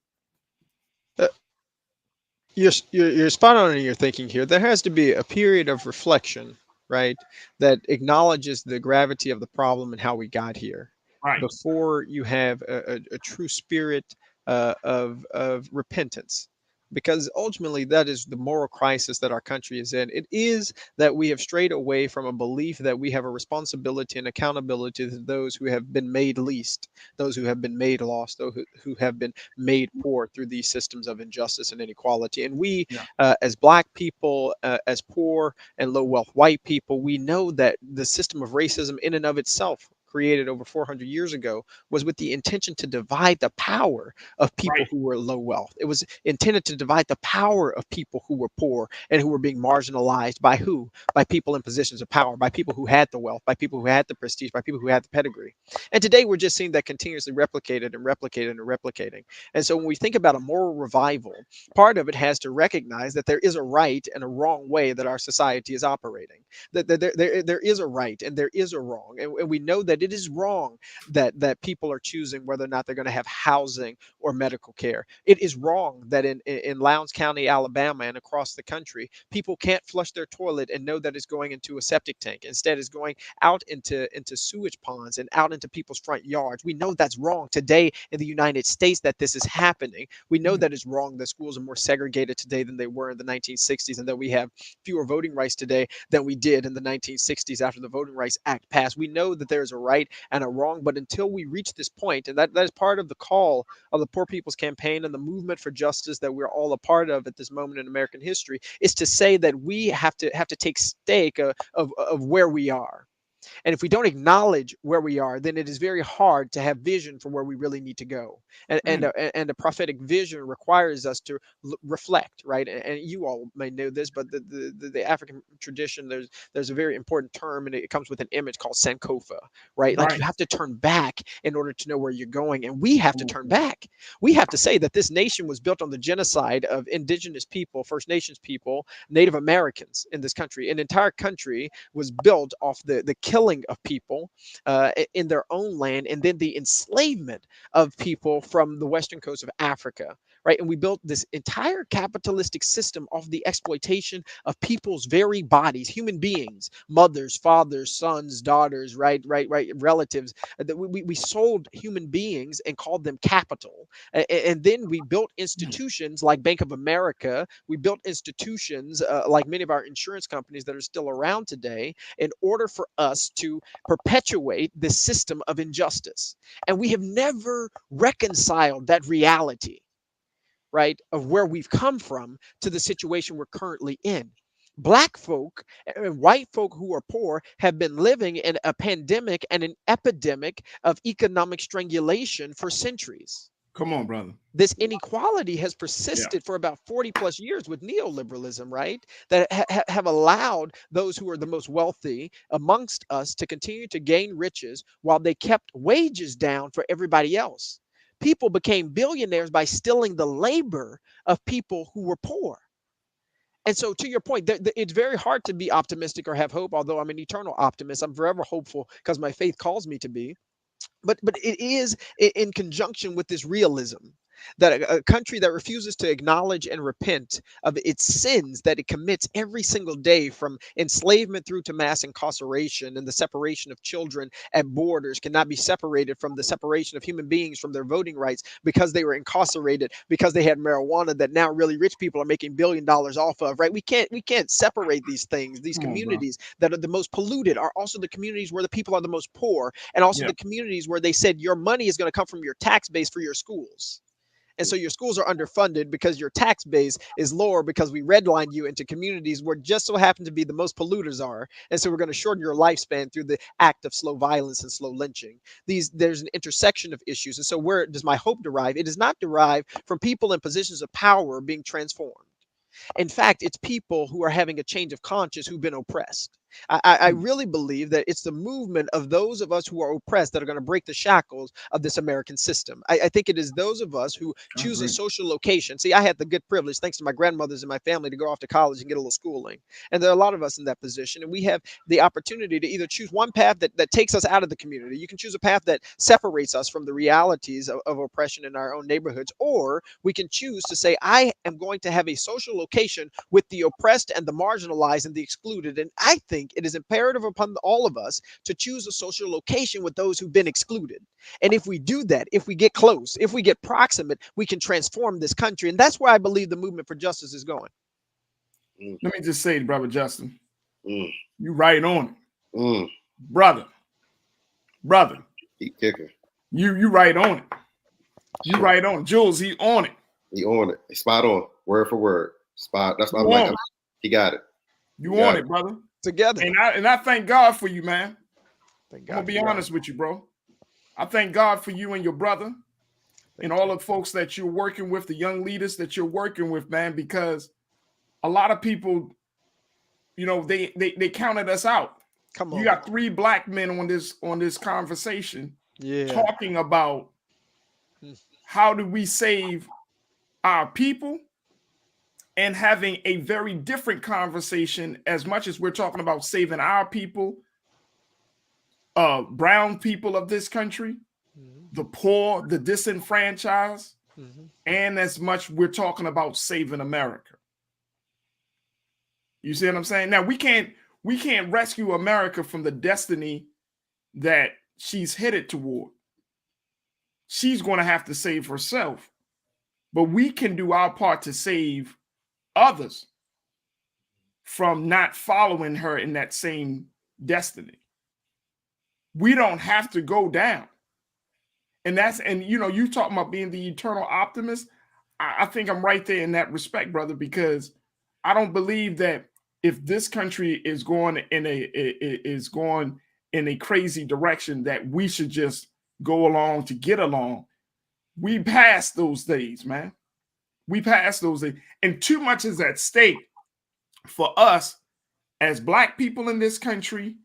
You're spot on in your thinking here. There has to be a period of reflection, right, that acknowledges the gravity of the problem and how we got here, Right. before you have a true spirit of repentance. Because ultimately, that is the moral crisis that our country is in. It is that we have strayed away from a belief that we have a responsibility and accountability to those who have been made least, those who have been made lost, those who have been made poor through these systems of injustice and inequality. And we, as Black people, as poor and low wealth white people, we know that the system of racism in and of itself, created over 400 years ago, was with the intention to divide the power of people who were low wealth. It was intended to divide the power of people who were poor and who were being marginalized by who? By people in positions of power, by people who had the wealth, by people who had the prestige, by people who had the pedigree. And today we're just seeing that continuously replicated and replicated and replicating. And so when we think about a moral revival, part of it has to recognize that there is a right and a wrong way that our society is operating. That there is a right and there is a wrong. And we know that it is wrong that people are choosing whether or not they're going to have housing or medical care. It is wrong that in Lowndes County, Alabama, and across the country, people can't flush their toilet and know that it's going into a septic tank. Instead, it's going out into sewage ponds and out into people's front yards. We know that's wrong today in the United States, that this is happening. We know that it's wrong that schools are more segregated today than they were in the 1960s, and that we have fewer voting rights today than we did in the 1960s after the Voting Rights Act passed. We know that there is a right and a wrong, but until we reach this point, and that is part of the call of the Poor People's Campaign and the movement for justice that we're all a part of at this moment in American history, is to say that we have to take stake of where we are. And if we don't acknowledge where we are, then it is very hard to have vision for where we really need to go. And a prophetic vision requires us to reflect, right? And you all may know this, but the African tradition, there's a very important term, and it comes with an image called Sankofa, right? Like you have to turn back in order to know where you're going, and we have to turn back. We have to say that this nation was built on the genocide of indigenous people, First Nations people, Native Americans in this country. An entire country was built off the killing of people in their own land, and then the enslavement of people from the western coast of Africa, right? And we built this entire capitalistic system off the exploitation of people's very bodies, human beings, mothers, fathers, sons, daughters, right, relatives. We sold human beings and called them capital. And then we built institutions like Bank of America. We built institutions like many of our insurance companies that are still around today, in order for us to perpetuate this system of injustice. And we have never reconciled that reality, right, of where we've come from to the situation we're currently in. Black folk and white folk who are poor have been living in a pandemic and an epidemic of economic strangulation for centuries. Come on, brother. This inequality has persisted for about 40 plus years with neoliberalism, right? That have allowed those who are the most wealthy amongst us to continue to gain riches while they kept wages down for everybody else. People became billionaires by stealing the labor of people who were poor. And so, to your point, it's very hard to be optimistic or have hope, although I'm an eternal optimist. I'm forever hopeful because my faith calls me to be. But it is in conjunction with this realism that a country that refuses to acknowledge and repent of its sins that it commits every single day, from enslavement through to mass incarceration and the separation of children at borders, cannot be separated from the separation of human beings from their voting rights because they were incarcerated because they had marijuana that now really rich people are making $1 billion off of, right? We can't separate these things. These communities that are the most polluted are also the communities where the people are the most poor, and also the communities where they said your money is going to come from your tax base for your schools. And so your schools are underfunded because your tax base is lower, because we redline you into communities where just so happen to be the most polluters are. And so we're going to shorten your lifespan through the act of slow violence and slow lynching. There's an intersection of issues. And so where does my hope derive? It does not derive from people in positions of power being transformed. In fact, it's people who are having a change of conscience who've been oppressed. I really believe that it's the movement of those of us who are oppressed that are going to break the shackles of this American system. I think it is those of us who choose a social location. See, I had the good privilege, thanks to my grandmothers and my family, to go off to college and get a little schooling. And there are a lot of us in that position. And we have the opportunity to either choose one path that takes us out of the community. You can choose a path that separates us from the realities of oppression in our own neighborhoods, or we can choose to say, I am going to have a social location with the oppressed and the marginalized and the excluded. And I think it is imperative upon all of us to choose a social location with those who've been excluded. And if we do that, if we get close, if we get proximate, we can transform this country. And that's where I believe the movement for justice is going. Let me just say, brother Justin, you right on it. Brother, he kicker. You right on it. You right on it. Jules, he on it. He on it. Spot on. Word for word. Spot. That's what I'm like. He got it. You on it, brother. Together. And I thank God for you, man. Thank I'm God gonna be honest with you, bro. I thank God for you and your brother and all the folks that you're working with, the young leaders that you're working with, man, because a lot of people, you know, they counted us out. Come on. You got 3 black men on this conversation talking about how do we save our people, and having a very different conversation as much as we're talking about saving our people, brown people of this country, the poor, the disenfranchised, and as much we're talking about saving America. You see what I'm saying? Now we can't rescue America from the destiny that she's headed toward. She's going to have to save herself, but we can do our part to save others from not following her in that same destiny. We don't have to go down. And you know, you talking about being the eternal optimist. I think I'm right there in that respect, brother, because I don't believe that if this country is going in a crazy direction that we should just go along to get along. We passed those days, man. We passed those days. And too much is at stake for us as black people in this country,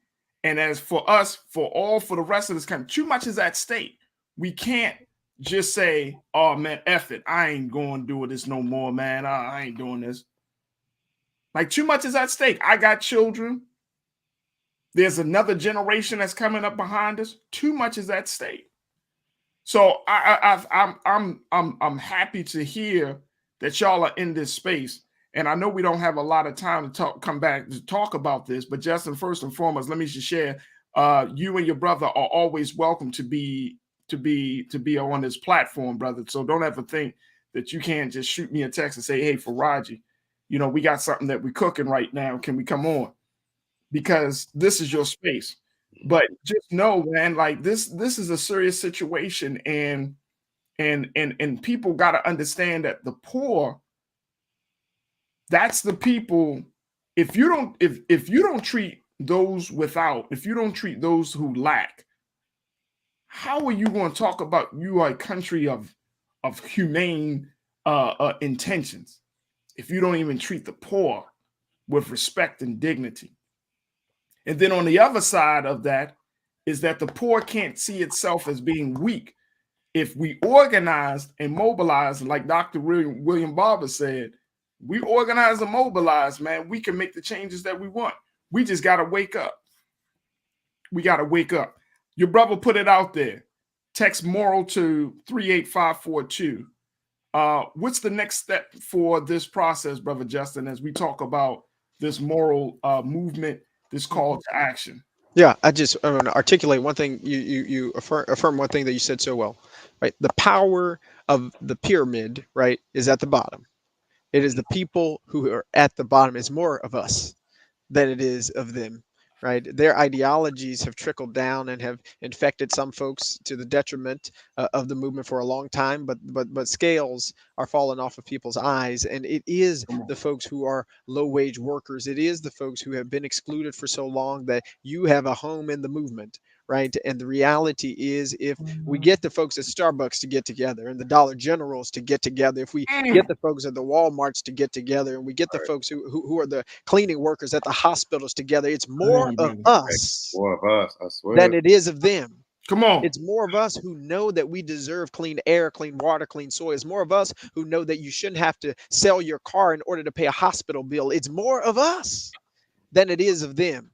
and as for us, for the rest of this country. Too much is at stake. We can't just say, oh man, F it. I ain't going to do this no more, man. I ain't doing this. Like, too much is at stake. I got children. There's another generation that's coming up behind us. Too much is at stake. So I'm happy to hear that y'all are in this space. And I know we don't have a lot of time to come back to talk about this, but Justin, first and foremost, let me just share, you and your brother are always welcome to be on this platform, brother. So don't ever think that you can't just shoot me a text and say, hey, Farajii, you know, we got something that we're cooking right now. Can we come on? Because this is your space. But just know, man, like this is a serious situation, and people got to understand that the poor, that's the people. If you don't treat those without, if you don't treat those who lack, how are you going to talk about you are a country of humane intentions if you don't even treat the poor with respect and dignity? And then on the other side of that is that the poor can't see itself as being weak. If we organize and mobilize, like Dr. William Barber said, we organize and mobilize, man, we can make the changes that we want. We just got to wake up. We got to wake up. Your brother put it out there. Text moral to 38542. What's the next step for this process, Brother Justin, as we talk about this moral movement, this call to action? Yeah, I want to articulate one thing. You affirm one thing that you said so well, right? The power of the pyramid, right, is at the bottom. It is the people who are at the bottom. It's more of us than it is of them, right? Their ideologies have trickled down and have infected some folks to the detriment of the movement for a long time, but scales are falling off of people's eyes. And it is the folks who are low-wage workers. It is the folks who have been excluded for so long that you have a home in the movement, right? And the reality is, if we get the folks at Starbucks to get together and the Dollar Generals to get together, if we get the folks at the Walmarts to get together, and we get the folks who are the cleaning workers at the hospitals together, it's more of us I swear. than it is of them. Come on. It's more of us who know that we deserve clean air, clean water, clean soil. It's more of us who know that you shouldn't have to sell your car in order to pay a hospital bill. It's more of us than it is of them.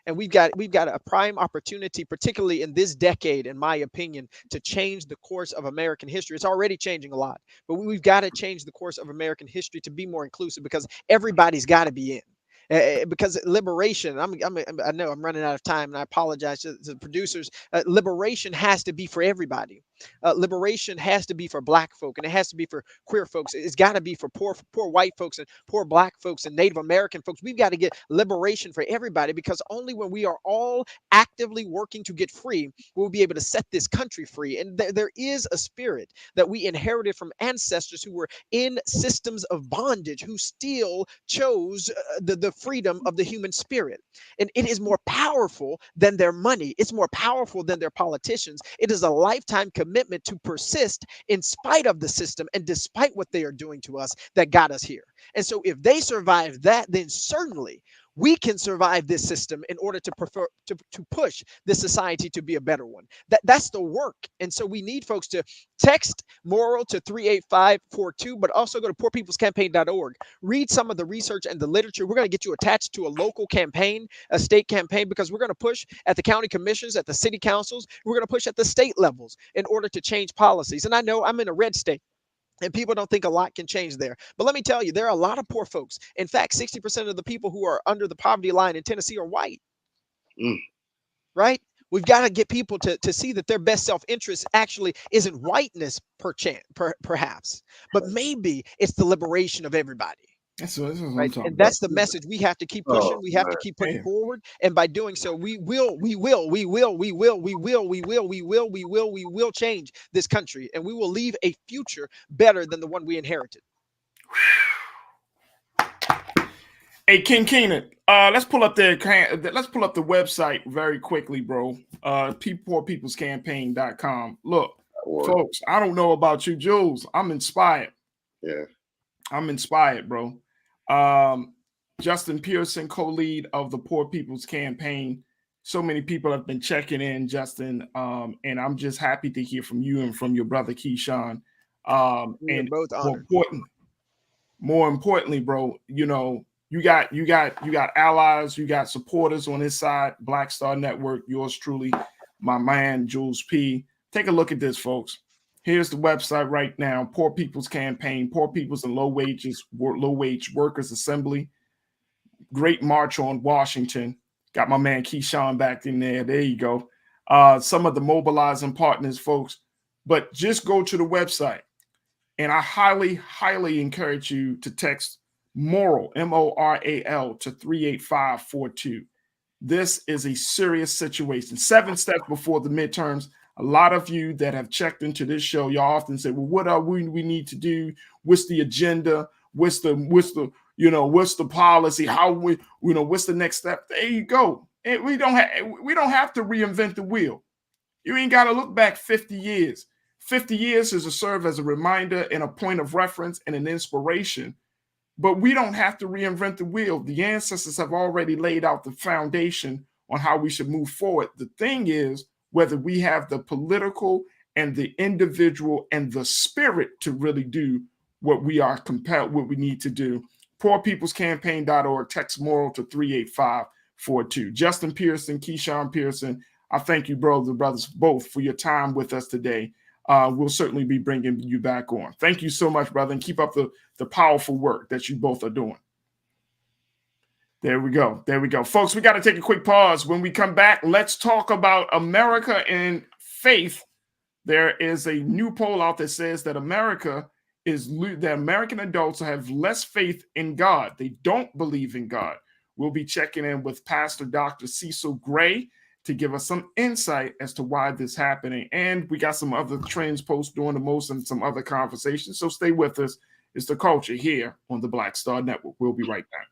And we've got a prime opportunity, particularly in this decade, in my opinion, to change the course of American history. It's already changing a lot, but we've got to change the course of American history to be more inclusive, because everybody's got to be in. Because liberation, I know I'm running out of time, and I apologize to the producers. Liberation has to be for everybody. Liberation has to be for Black folk, and it has to be for queer folks. It's got to be for poor white folks and poor Black folks and Native American folks. We've got to get liberation for everybody, because only when we are all actively working to get free will we be able to set this country free. And there is a spirit that we inherited from ancestors who were in systems of bondage, who still chose the freedom of the human spirit. And it is more powerful than their money. It's more powerful than their politicians. It is a lifetime commitment to persist in spite of the system and despite what they are doing to us that got us here. And so if they survive that, then certainly we can survive this system in order to push this society to be a better one. That's the work. And so we need folks to text moral to 38542, but also go to poorpeoplescampaign.org. Read some of the research and the literature. We're going to get you attached to a local campaign, a state campaign, because we're going to push at the county commissions, at the city councils. We're going to push at the state levels in order to change policies. And I know I'm in a red state, and people don't think a lot can change there. But let me tell you, there are a lot of poor folks. In fact, 60% of the people who are under the poverty line in Tennessee are white. Right? We've got to get people to see that their best self-interest actually isn't whiteness perhaps, but maybe it's the liberation of everybody. That's what I'm right? talking And that's about. the message we have to keep pushing. We have to keep putting forward. And by doing so, we will change this country, and we will leave a future better than the one we inherited. Hey, King Keenan, let's pull up the website very quickly, bro. poorpeoplescampaign.com. Look, folks, I don't know about you, Jules. I'm inspired. Yeah. I'm inspired, bro. Justin Pearson, co-lead of the Poor People's Campaign. So many people have been checking in, Justin, and I'm just happy to hear from you and from your brother Keyshawn. And both honored. More importantly, bro, you know, you got allies, you got supporters on this side. Black Star Network, yours truly, my man Jules P. Take a look at this, folks. Here's the website right now. Poor People's Campaign, Poor People's and Low Wage Workers Assembly. Great March on Washington. Got my man Keyshawn back in there. There you go. Some of the mobilizing partners, folks. But just go to the website. And I highly, highly encourage you to text MORAL, MORAL, to 38542. This is a serious situation. 7 steps before the midterms. A lot of you that have checked into this show, y'all often say, well, what are we need to do? What's the agenda? What's the policy? How what's the next step? There you go. And we don't have to reinvent the wheel. You ain't got to look back 50 years. 50 years is to serve as a reminder and a point of reference and an inspiration. But we don't have to reinvent the wheel. The ancestors have already laid out the foundation on how we should move forward. The thing is, whether we have the political and the individual and the spirit to really do what we are compelled, what we need to do. PoorPeoplesCampaign.org, text MORAL to 38542. Justin Pearson, Keyshawn Pearson, I thank you, brothers, both for your time with us today. We'll certainly be bringing you back on. Thank you so much, brother, and keep up the powerful work that you both are doing. There we go. There we go. Folks, we got to take a quick pause. When we come back, let's talk about America and faith. There is a new poll out that says that American adults have less faith in God. They don't believe in God. We'll be checking in with Pastor Dr. Cecil Gray to give us some insight as to why this is happening. And we got some other trends posts doing the most and some other conversations. So stay with us. It's The Culture here on the Black Star Network. We'll be right back.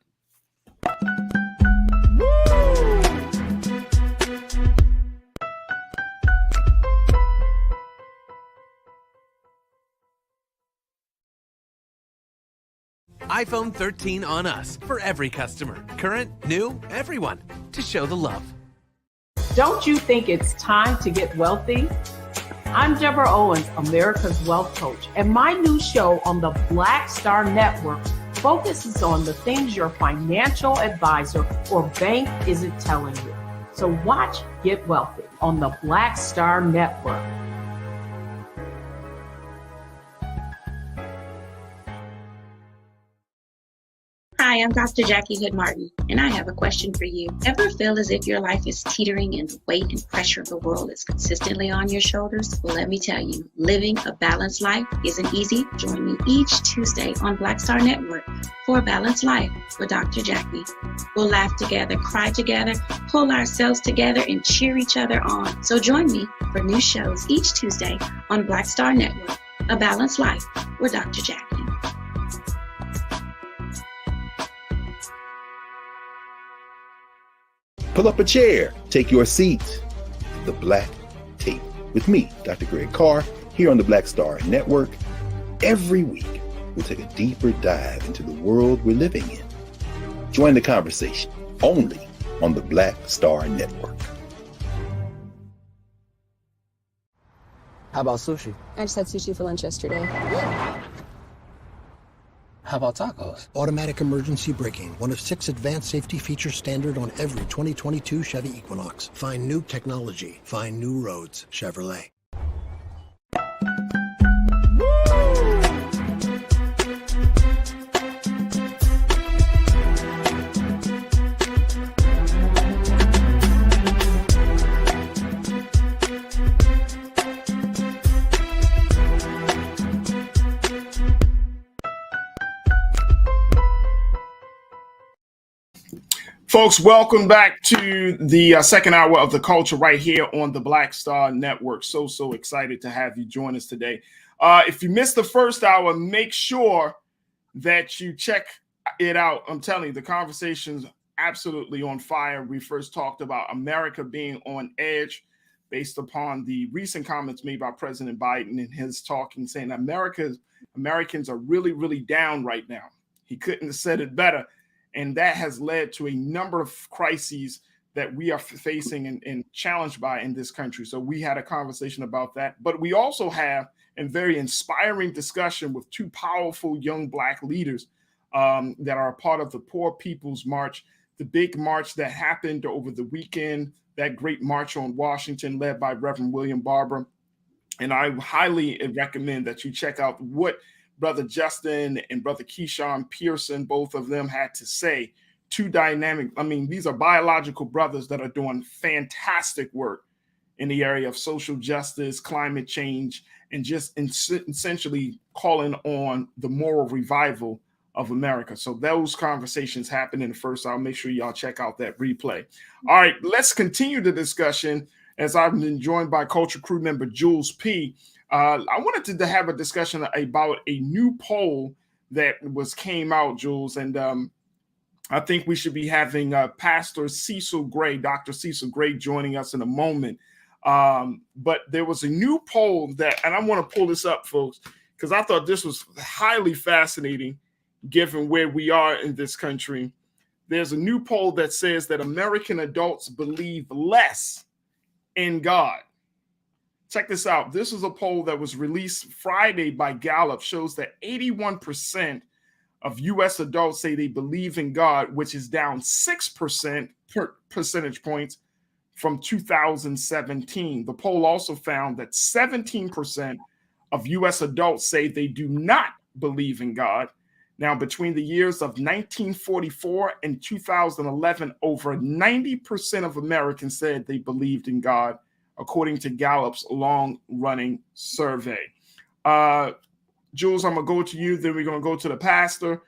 iPhone 13 on us for every customer. Current, new, everyone. To show the love. Don't you think it's time to get wealthy? I'm Deborah Owens, America's Wealth Coach, and my new show on the Black Star Network focuses on the things your financial advisor or bank isn't telling you. So watch Get Wealthy on the Black Star Network. Hi, I'm Dr. Jackie Hood Martin, and I have a question for you. Ever feel as if your life is teetering and the weight and pressure of the world is consistently on your shoulders? Well, let me tell you, living a balanced life isn't easy. Join me each Tuesday on Black Star Network for A Balanced Life with Dr. Jackie. We'll laugh together, cry together, pull ourselves together, and cheer each other on. So join me for new shows each Tuesday on Black Star Network, A Balanced Life with Dr. Jackie. Pull up a chair, take your seat. The Black Tape with me, Dr. Greg Carr, here on the Black Star Network. Every week, we'll take a deeper dive into the world we're living in. Join the conversation only on the Black Star Network. How about sushi? I just had sushi for lunch yesterday. How about tacos? Automatic emergency braking, one of 6 advanced safety features standard on every 2022 Chevy Equinox. Find new technology. Find new roads. Chevrolet. Folks, welcome back to the second hour of The Culture right here on the Black Star Network. So excited to have you join us today. If you missed the first hour, make sure that you check it out. I'm telling you, the conversation's absolutely on fire. We first talked about America being on edge based upon the recent comments made by President Biden in his talking, saying Americans are really, really down right now. He couldn't have said it better. And that has led to a number of crises that we are facing and challenged by in this country. So we had a conversation about that. But we also have a very inspiring discussion with 2 powerful young Black leaders that are a part of the Poor People's March, the big march that happened over the weekend, that great march on Washington led by Reverend William Barber. And I highly recommend that you check out what Brother Justin and Brother Keyshawn Pearson, both of them had to say. 2 dynamic, these are biological brothers that are doing fantastic work in the area of social justice, climate change, and just essentially calling on the moral revival of America. So those conversations happened in the first hour. Make sure y'all check out that replay. All right, let's continue the discussion as I've been joined by Culture Crew member Jules P. I wanted to have a discussion about a new poll that came out, Jules, and I think we should be having Pastor Cecil Gray, Dr. Cecil Gray, joining us in a moment. But there was a new poll and I want to pull this up, folks, because I thought this was highly fascinating, given where we are in this country. There's a new poll that says that American adults believe less in God. Check this out. This is a poll that was released Friday by Gallup, shows that 81% of U.S. adults say they believe in God, which is down 6% percentage points from 2017. The poll also found that 17% of U.S. adults say they do not believe in God. Now, between the years of 1944 and 2011, over 90% of Americans said they believed in God, according to Gallup's long-running survey. Jules, I'm going to go to you, then we're going to go to the pastor.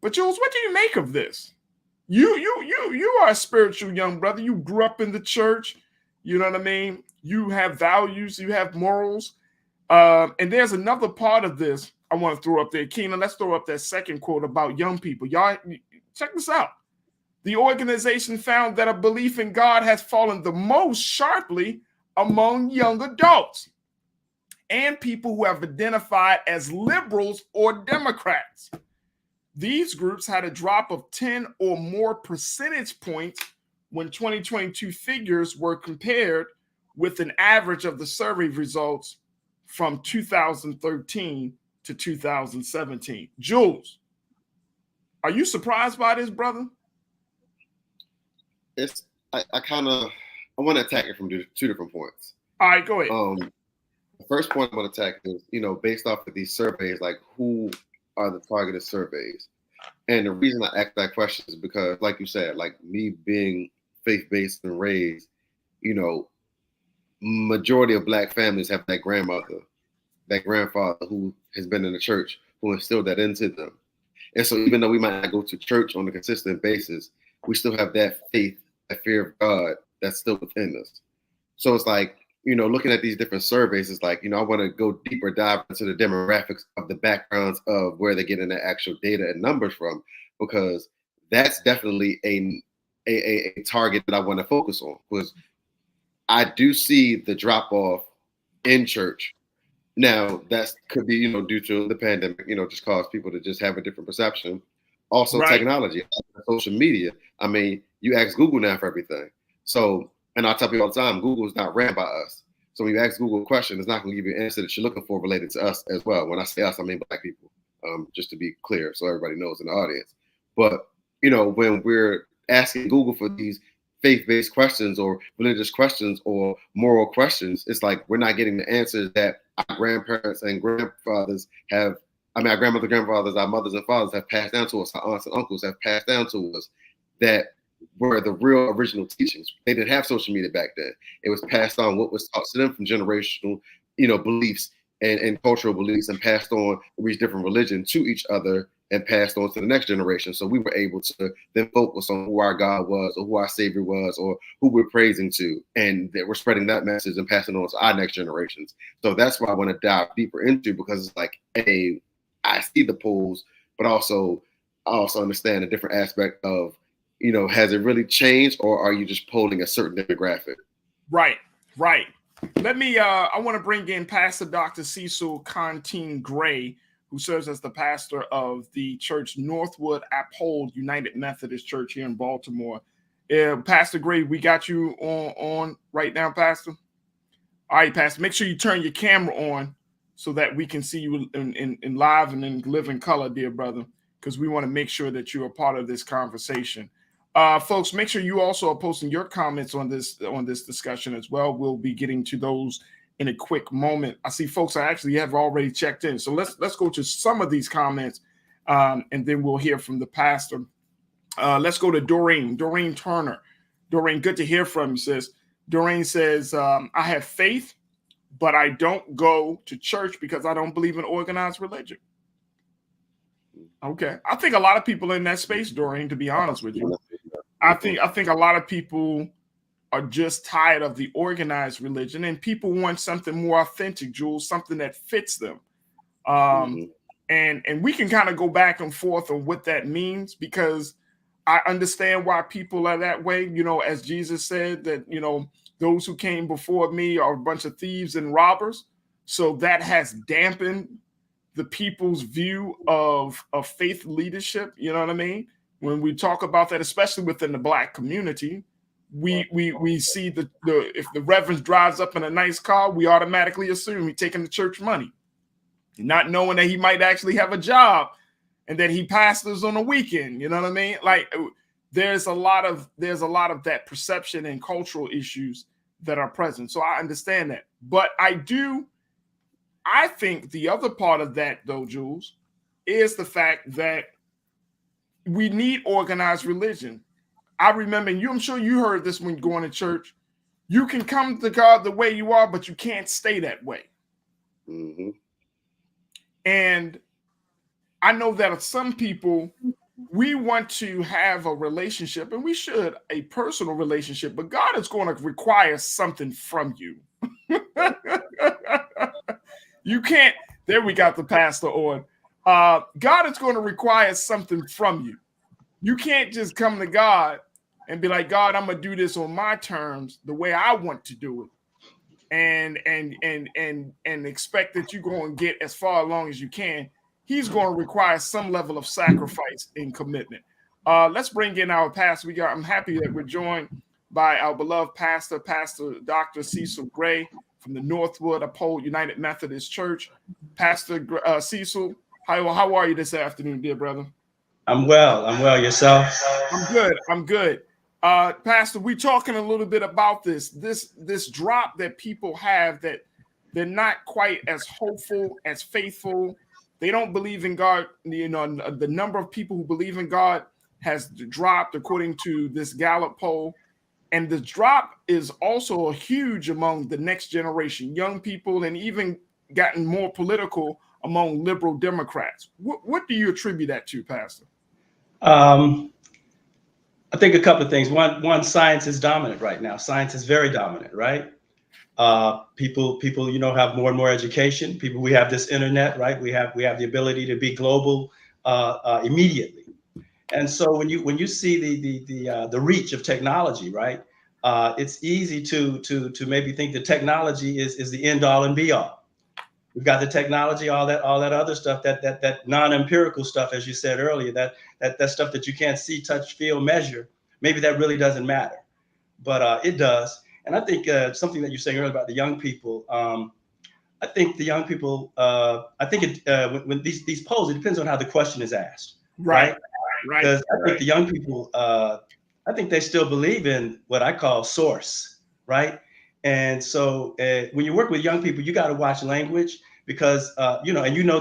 But Jules, what do you make of this? You are a spiritual young brother. You grew up in the church. You know what I mean? You have values. You have morals. And there's another part of this I want to throw up there. Keenan, let's throw up that second quote about young people. Y'all, check this out. The organization found that a belief in God has fallen the most sharply among young adults and people who have identified as liberals or Democrats. these groups had a drop of 10 or more percentage points when 2022 figures were compared with an average of the survey results from 2013 to 2017. Jules, are you surprised by this, brother? I want to attack it from two different points. All right, go ahead. The first point I want to attack is, based off of these surveys, like who are the targeted surveys? And the reason I ask that question is because, like you said, like me being faith-based and raised, majority of Black families have that grandmother, that grandfather who has been in the church, who instilled that into them. And so even though we might not go to church on a consistent basis, we still have that faith, that fear of God that's still within us. So it's like, looking at these different surveys, it's like, I want to go deeper dive into the demographics of the backgrounds of where they're getting the actual data and numbers from, because that's definitely a target that I want to focus on, because I do see the drop off in church. Now that could be, due to the pandemic, just cause people to just have a different perception. Also, right. Technology, social media. I mean, you ask Google now for everything. So, and I tell people all the time, Google is not ran by us. So when you ask Google a question, it's not going to give you an answer that you're looking for related to us as well. When I say us, I mean Black people, just to be clear, so everybody knows in the audience. But, when we're asking Google for these faith-based questions or religious questions or moral questions, it's like we're not getting the answers that our grandparents and grandfathers have. I mean, our grandmothers, grandfathers, our mothers and fathers have passed down to us, our aunts and uncles have passed down to us, that were the real original teachings. They didn't have social media back then. It was passed on what was taught to them from generational, beliefs and cultural beliefs, and passed on each different religion to each other and passed on to the next generation. So we were able to then focus on who our God was or who our Savior was or who we're praising to. And that we're spreading that message and passing it on to our next generations. So that's why I want to dive deeper into, because it's like, I see the polls, but I also understand a different aspect of, has it really changed, or are you just polling a certain demographic? Right. Let me, I want to bring in Pastor Dr. Cecil Contine Gray, who serves as the pastor of the church Northwood Uphold United Methodist Church here in Baltimore. Pastor Gray, we got you on right now, Pastor. All right, Pastor, make sure you turn your camera on so that we can see you in live and in living color, dear brother, because we want to make sure that you are part of this conversation. Folks, make sure you also are posting your comments on this discussion as well. We'll be getting to those in a quick moment. I see folks I actually have already checked in. So let's go to some of these comments, and then we'll hear from the pastor. Let's go to Doreen Turner. Doreen, good to hear from you, sis. Doreen says, I have faith, but I don't go to church because I don't believe in organized religion. Okay. I think a lot of people in that space, Doreen, to be honest with you, I think a lot of people are just tired of the organized religion, and people want something more authentic, Jules, something that fits them. And we can kind of go back and forth on what that means, because I understand why people are that way. As Jesus said that, those who came before me are a bunch of thieves and robbers. So that has dampened the people's view of faith leadership. You know what I mean? When we talk about that, especially within the Black community, we see the if the reverend drives up in a nice car, we automatically assume he's taking the church money, not knowing that he might actually have a job and that he pastors on a weekend. You know what I mean? Like, there's a lot of that perception and cultural issues that are present. So I understand that. But I think the other part of that, though, Jules, is the fact that we need organized religion. I remember, and I'm sure you heard this when going to church, you can come to God the way you are, but you can't stay that way. Mm-hmm. And I know that some people, we want to have a relationship, and we should, a personal relationship, but God is going to require something from you. You can't, there we got the pastor on. God is going to require something from you. You can't just come to God and be like, God, I'm going to do this on my terms, the way I want to do it. And expect that you're going to get as far along as you can. he's going to require some level of sacrifice and commitment. Let's bring in our pastor. I'm happy that we're joined by our beloved pastor, Pastor Dr. Cecil Gray from the Northwood Uphold United Methodist Church. Pastor Cecil, how are you this afternoon, dear brother? I'm well. Yourself? I'm good. Pastor, we're talking a little bit about this drop that people have, that they're not quite as hopeful, as faithful. They don't believe in God. You know, the number of people who believe in God has dropped according to this Gallup poll. And the drop is also huge among the next generation, young people, and even gotten more political among liberal Democrats. What do you attribute that to, Pastor? I think a couple of things. One, science is dominant right now. Science is very dominant, right? People, have more and more education. We have this internet, right? We have the ability to be global immediately. And so when you see the reach of technology, right? It's easy to maybe think that technology is the end all and be all. We've got the technology, all that other stuff, that non-empirical stuff, as you said earlier, that stuff that you can't see, touch, feel, measure. Maybe that really doesn't matter, but it does. And I think something that you're saying earlier about the young people. I think the young people. When these polls, it depends on how the question is asked. Right. Because I think the young people. I think they still believe in what I call source. Right. And so when you work with young people, you got to watch language, because, and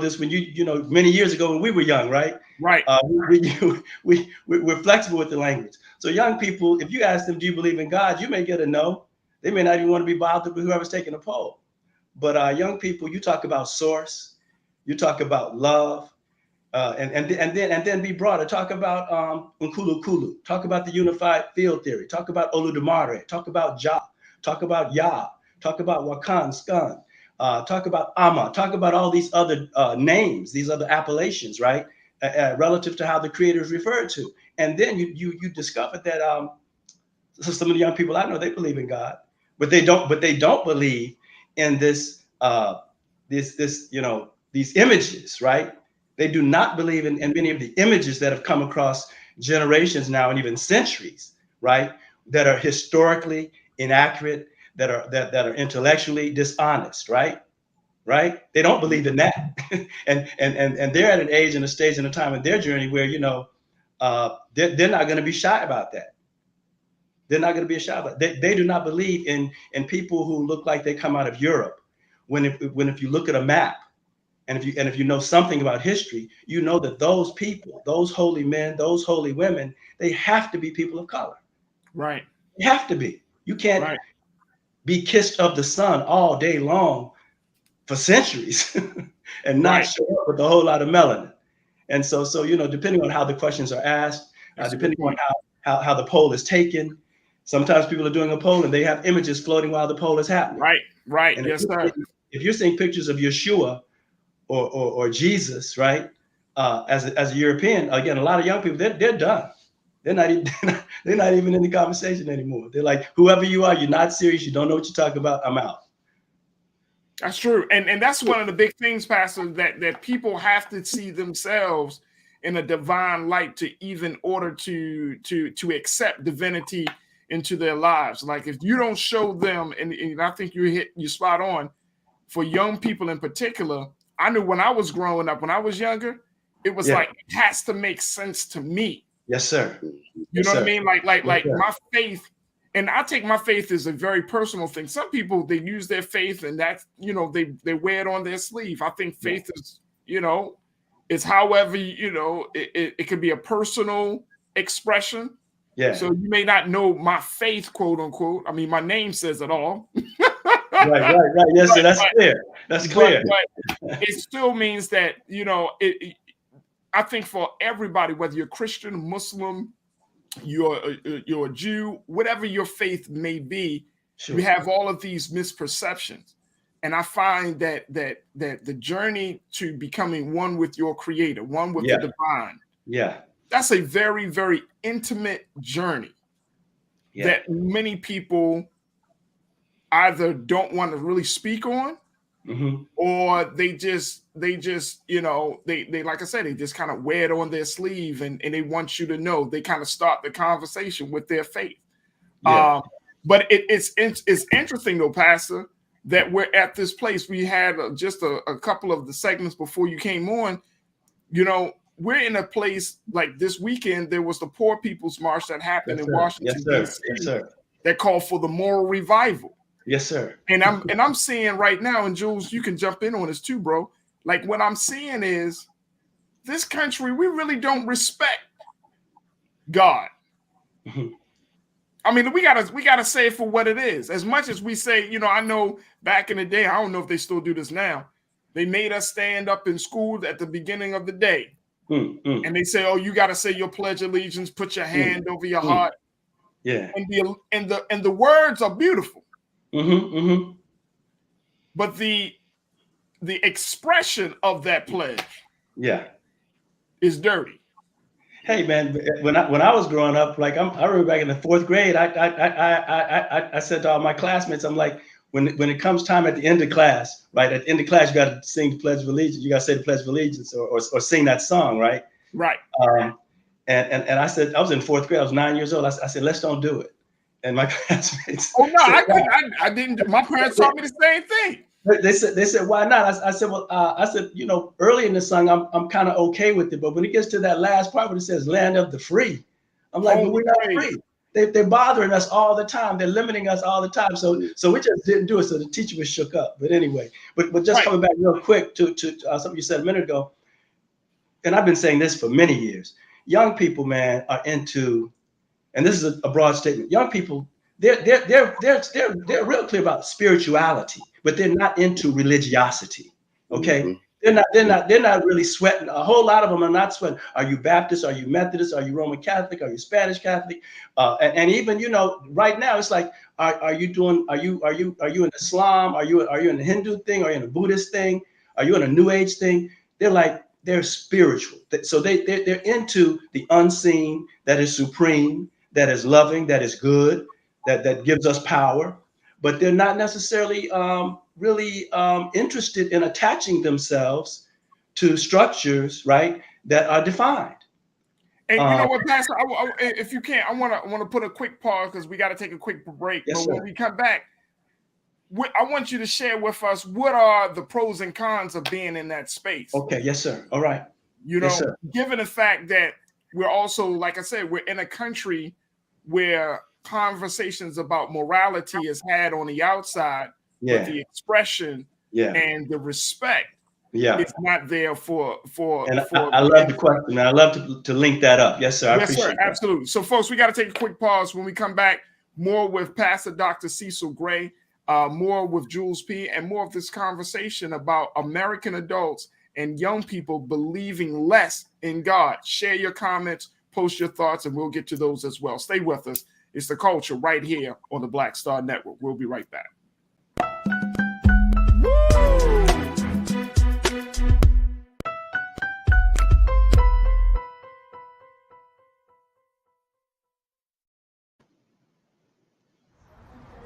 this when many years ago when we were young, right? Right. We're flexible with the language. So young people, if you ask them, do you believe in God? You may get a no. They may not even want to be bothered with whoever's taking a poll. But young people, you talk about source, you talk about love, and then be broader. Talk about Nkulu Kulu. Talk about the unified field theory. Talk about Oludumare. Talk about Ja. Talk about Yah, talk about Wakan, Skun, talk about Amma, talk about all these other names, these other appellations, right? Relative to how the creator is referred to. And then you discover that some of the young people I know, they believe in God, but they don't believe in these images, right? They do not believe in many of the images that have come across generations now and even centuries, right? That are historically inaccurate, that are intellectually dishonest, right? They don't believe in that. and they're at an age and a stage and a time in their journey where, they're not going to be shy about that. They're not going to be shy about it. They do not believe in people who look like they come out of Europe. When if you look at a map, and if you know something about history, you know that those people, those holy men, those holy women, they have to be people of color. Right. They have to be. You can't be kissed of the sun all day long for centuries and not show up with a whole lot of melanin. And so depending on how the questions are asked, depending on how the poll is taken, sometimes people are doing a poll and they have images floating while the poll is happening. Right. And yes, sir. If you're seeing pictures of Yeshua or Jesus, right, as a European, again, a lot of young people, they're done. They're not even in the conversation anymore. They're like, whoever you are, you're not serious. You don't know what you're talking about. I'm out. That's true. And that's one of the big things, Pastor, that people have to see themselves in a divine light to even order to accept divinity into their lives. Like if you don't show them, and I think you're spot on, for young people in particular, I knew when I was growing up, when I was younger, it was like, it has to make sense to me. Yes, sir. You know what I mean? Like my faith, and I take my faith as a very personal thing. Some people, they use their faith and that's, they wear it on their sleeve. I think faith is, it's however, it can be a personal expression. Yeah. So you may not know my faith, quote unquote. I mean, my name says it all. Right. Yes, sir. That's clear. That's clear. But it still means that, I think for everybody, whether you're Christian, Muslim, you're a Jew, whatever your faith may be, we have all of these misperceptions. And I find that the journey to becoming one with your creator, one with the divine, that's a very, very intimate journey that many people either don't want to really speak on, or they just you know, they like I said, they just kind of wear it on their sleeve, and they want you to know. They kind of start the conversation with their faith. Yeah. But it's interesting though, Pastor, that we're at this place. We had just a couple of the segments before you came on. You know, we're in a place like this weekend. There was the Poor People's March that happened in Washington, D.C. that called for the moral revival. Yes, sir. And I'm seeing right now, and Jules, you can jump in on this too, bro. Like what I'm seeing is this country, we really don't respect God. I mean, we gotta say it for what it is. As much as we say, you know, I know back in the day, I don't know if they still do this now. They made us stand up in school at the beginning of the day. And they say, oh, you got to say your pledge of allegiance, put your hand over your heart. Yeah. And the words are beautiful. But the expression of that pledge is dirty. Hey man, when I was growing up, like I remember back in the 4th grade, I said to all my classmates, I'm like, when it comes time at the end of class, right? At the end of class, you got to sing the Pledge of Allegiance. You got to say the Pledge of Allegiance or sing that song, right? Right. And I said, I was in 4th grade. I was 9 years old. I said, let's don't do it. And my classmates. Oh no, I didn't. My parents taught me the same thing. They said, why not? I said, well, you know, early in the song, I'm kind of okay with it, but when it gets to that last part where it says "land of the free," I'm like, but we're not free. They're bothering us all the time. They're limiting us all the time. So we just didn't do it. So the teacher was shook up. But anyway, but just coming back real quick to something you said a minute ago, and I've been saying this for many years. Young people, man, are into, and this is a broad statement. Young people, they're real clear about spirituality, but they're not into religiosity. Okay. They're not really sweating. A whole lot of them are not sweating. Are you Baptist? Are you Methodist? Are you Roman Catholic? Are you Spanish Catholic? And even, you know, right now it's like, are you in Islam? Are you in the Hindu thing? Are you in a Buddhist thing? Are you in a New Age thing? They're spiritual. So they're into the unseen, that is supreme, that is loving, that is good, that gives us power. But they're not necessarily really interested in attaching themselves to structures, right, that are defined. And you know what, Pastor, if you can, I want to put a quick pause because we got to take a quick break. Yes, but when we come back, I want you to share with us what are the pros and cons of being in that space. Okay, yes, sir. All right. You know, yes, given the fact that we're also, like I said, we're in a country where conversations about morality is had on the outside, but the expression and the respect is not there for. I love the question. I love to link that up. Yes, sir. I appreciate sir. Absolutely. So, folks, we got to take a quick pause. When we come back, more with Pastor Dr. Cecil Gray, more with Jules P., and more of this conversation about American adults and young people believing less in God. Share your comments, post your thoughts, and we'll get to those as well. Stay with us. It's The Culture right here on the Black Star Network. We'll be right back.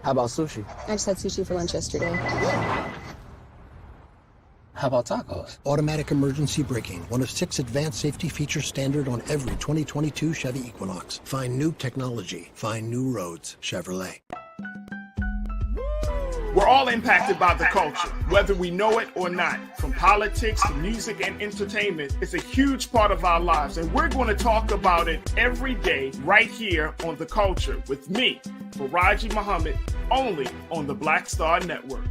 How about sushi? I just had sushi for lunch yesterday. How about tacos? Automatic emergency braking, one of 6 advanced safety features standard on every 2022 Chevy Equinox. Find new technology. Find new roads. Chevrolet. We're all impacted by the culture, whether we know it or not. From politics to music and entertainment, it's a huge part of our lives, and we're going to talk about it every day right here on The Culture with me, Farajii Muhammad, only on the Black Star Network.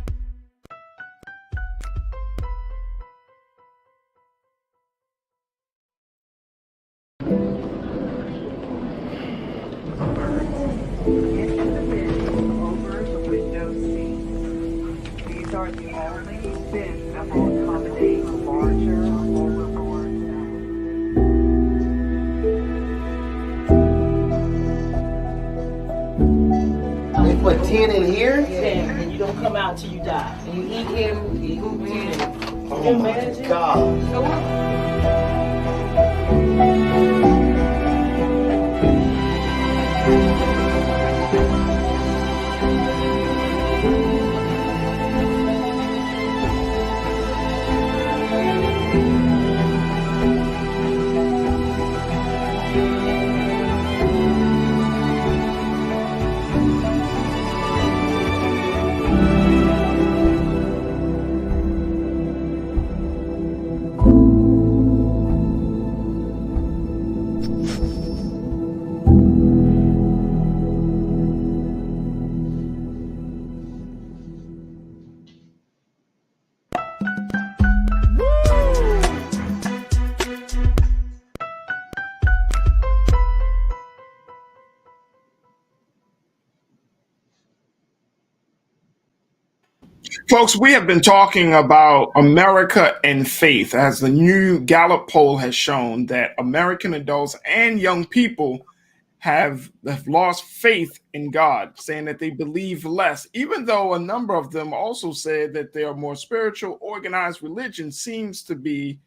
What, 10 in here? 10, and you don't come out till you die. And you eat him, you eat him. Oh my God. Folks, we have been talking about America and faith, as the new Gallup poll has shown that American adults and young people have lost faith in God, saying that they believe less, even though a number of them also said that their more spiritual, organized religion seems to be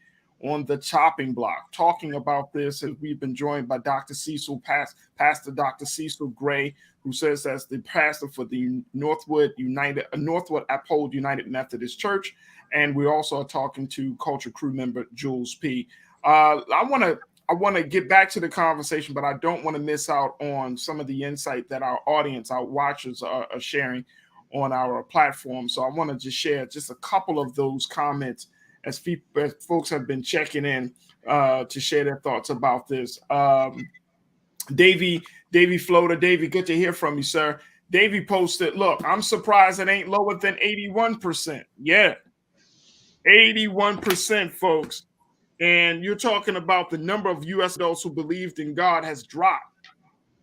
on the chopping block. Talking about this, as we've been joined by Dr. Pastor Dr. Cecil Gray, who says as the pastor for the Northwood Uphold United Methodist Church, and we also are talking to Culture Crew member Jules P. I want to get back to the conversation, but I don't want to miss out on some of the insight that our audience, our watchers are sharing on our platform. So I want to just share just a couple of those comments as folks have been checking in to share their thoughts about this. Davey Floater, Davey, good to hear from you, sir. Davey posted, look, I'm surprised it ain't lower than 81%. Yeah, 81%, folks. And you're talking about the number of U.S. adults who believed in God has dropped.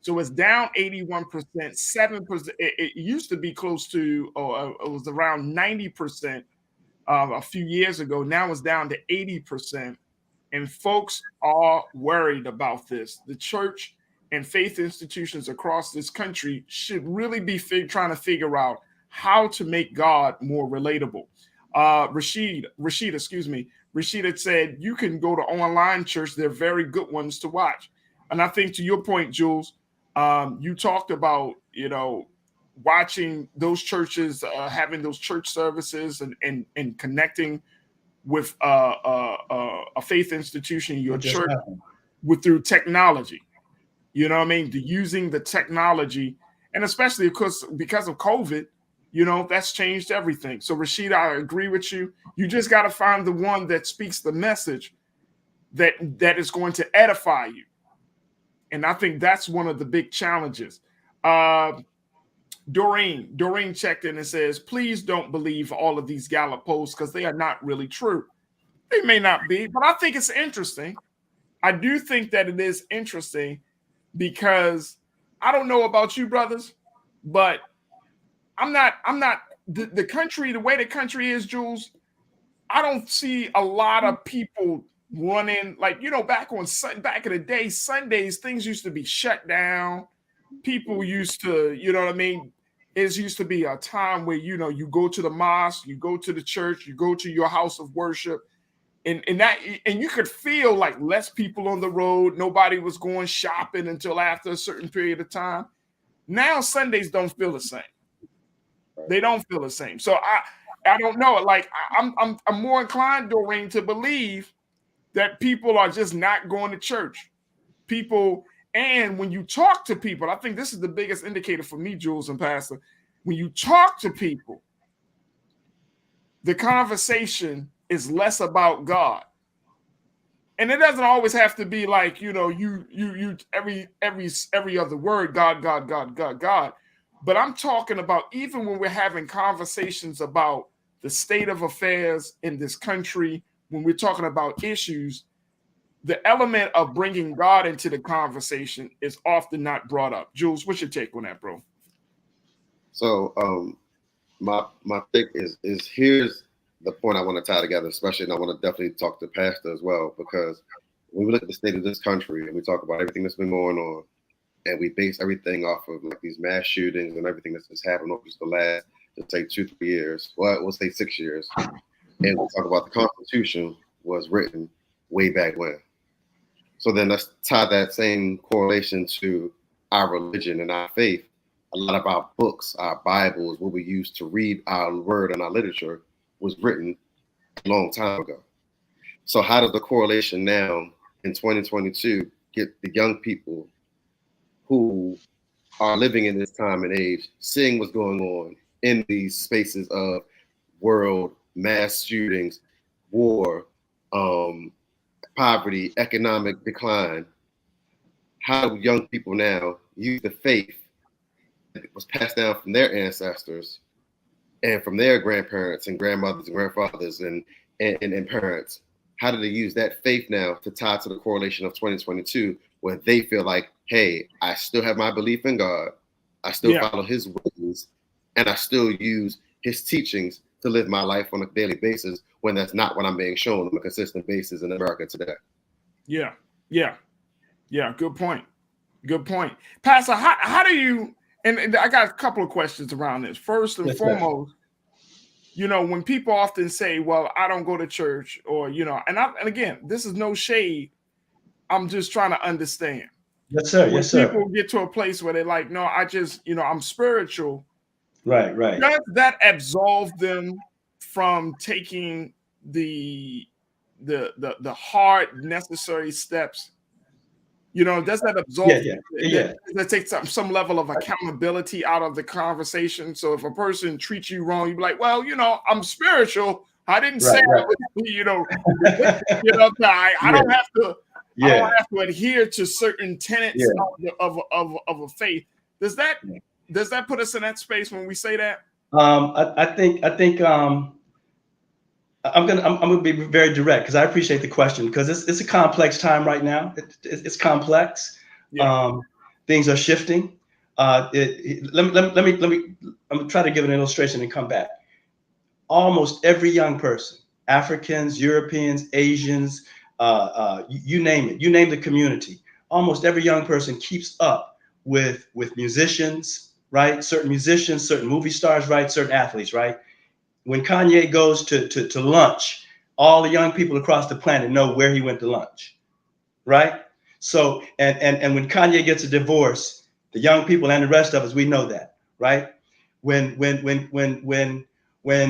So it's down 81%, 7%. It used to be close to, it was around 90% a few years ago. Now it's down to 80%. And folks are worried about this. The church and faith institutions across this country should really be trying to figure out how to make God more relatable. Rashid had said, you can go to online church. They're very good ones to watch. And I think to your point, Jules, you talked about, watching those churches, having those church services and connecting with a faith institution, your church, through technology. You know what I mean? Using the technology, and especially, of course, because of COVID, that's changed everything. So, Rashid, I agree with you. You just got to find the one that speaks the message that is going to edify you. And I think that's one of the big challenges. Doreen checked in and says, please don't believe all of these Gallup polls because they are not really true. They may not be, but I think it's interesting. I do think that it is interesting because I don't know about you, brothers, but I'm not the country, the way the country is, Jules, I don't see a lot of people running like, back in the day, Sundays, things used to be shut down. People used to, it used to be a time where, you go to the mosque, you go to the church, you go to your house of worship, and you could feel like less people on the road. Nobody was going shopping until after a certain period of time. Now Sundays don't feel the same. They don't feel the same. So I don't know. Like I'm more inclined, Doreen, to believe that people are just not going to church. And when you talk to people, I think this is the biggest indicator for me, Jules and Pastor. When you talk to people, the conversation is less about God. And it doesn't always have to be like, you every other word, God. But I'm talking about even when we're having conversations about the state of affairs in this country, when we're talking about issues, the element of bringing God into the conversation is often not brought up. Jules, what's your take on that, bro? So my take is here's the point I want to tie together, especially, and I want to definitely talk to Pastor as well, because when we look at the state of this country and we talk about everything that's been going on, and we base everything off of like these mass shootings and everything that's happened over the last, let's say 2-3 years, well, we'll say 6 years, and we talk about the Constitution was written way back when. So then let's tie that same correlation to our religion and our faith. A lot of our books, our Bibles, what we use to read our word and our literature was written a long time ago. So how does the correlation now in 2022 get the young people who are living in this time and age, seeing what's going on in these spaces of world, mass shootings, war, poverty, economic decline? How do young people now use the faith that was passed down from their ancestors and from their grandparents and grandmothers and grandfathers and parents? How do they use that faith now to tie to the correlation of 2022, where they feel like, hey, I still have my belief in God, I still follow his ways, and I still use his teachings to live my life on a daily basis when that's not what I'm being shown on a consistent basis in America today. Yeah. Good point. Pastor, how do you, and I got a couple of questions around this. First and foremost, when people often say, well, I don't go to church, or, and again, this is no shade. I'm just trying to understand. Yes, sir. When people get to a place where they're like, no, I just, I'm spiritual. Right. Does that absolve them from taking the hard, necessary steps? Does that absolve? Yeah. Does that take some level of accountability out of the conversation? So if a person treats you wrong, you be like, well, I'm spiritual. I didn't say I was, I don't have to. I don't have to adhere to certain tenets of a faith. Does that put us in that space when we say that? I think I'm gonna be very direct because I appreciate the question, because it's a complex time right now. It's complex. Things are shifting. Let me. I'm gonna try to give an illustration and come back. Almost every young person, Africans, Europeans, Asians, you name it, you name the community. Almost every young person keeps up with musicians, right? Certain musicians, certain movie stars, right? Certain athletes, right? When Kanye goes to lunch, all the young people across the planet know where he went to lunch, right? So, and when Kanye gets a divorce, the young people and the rest of us, we know that, right? When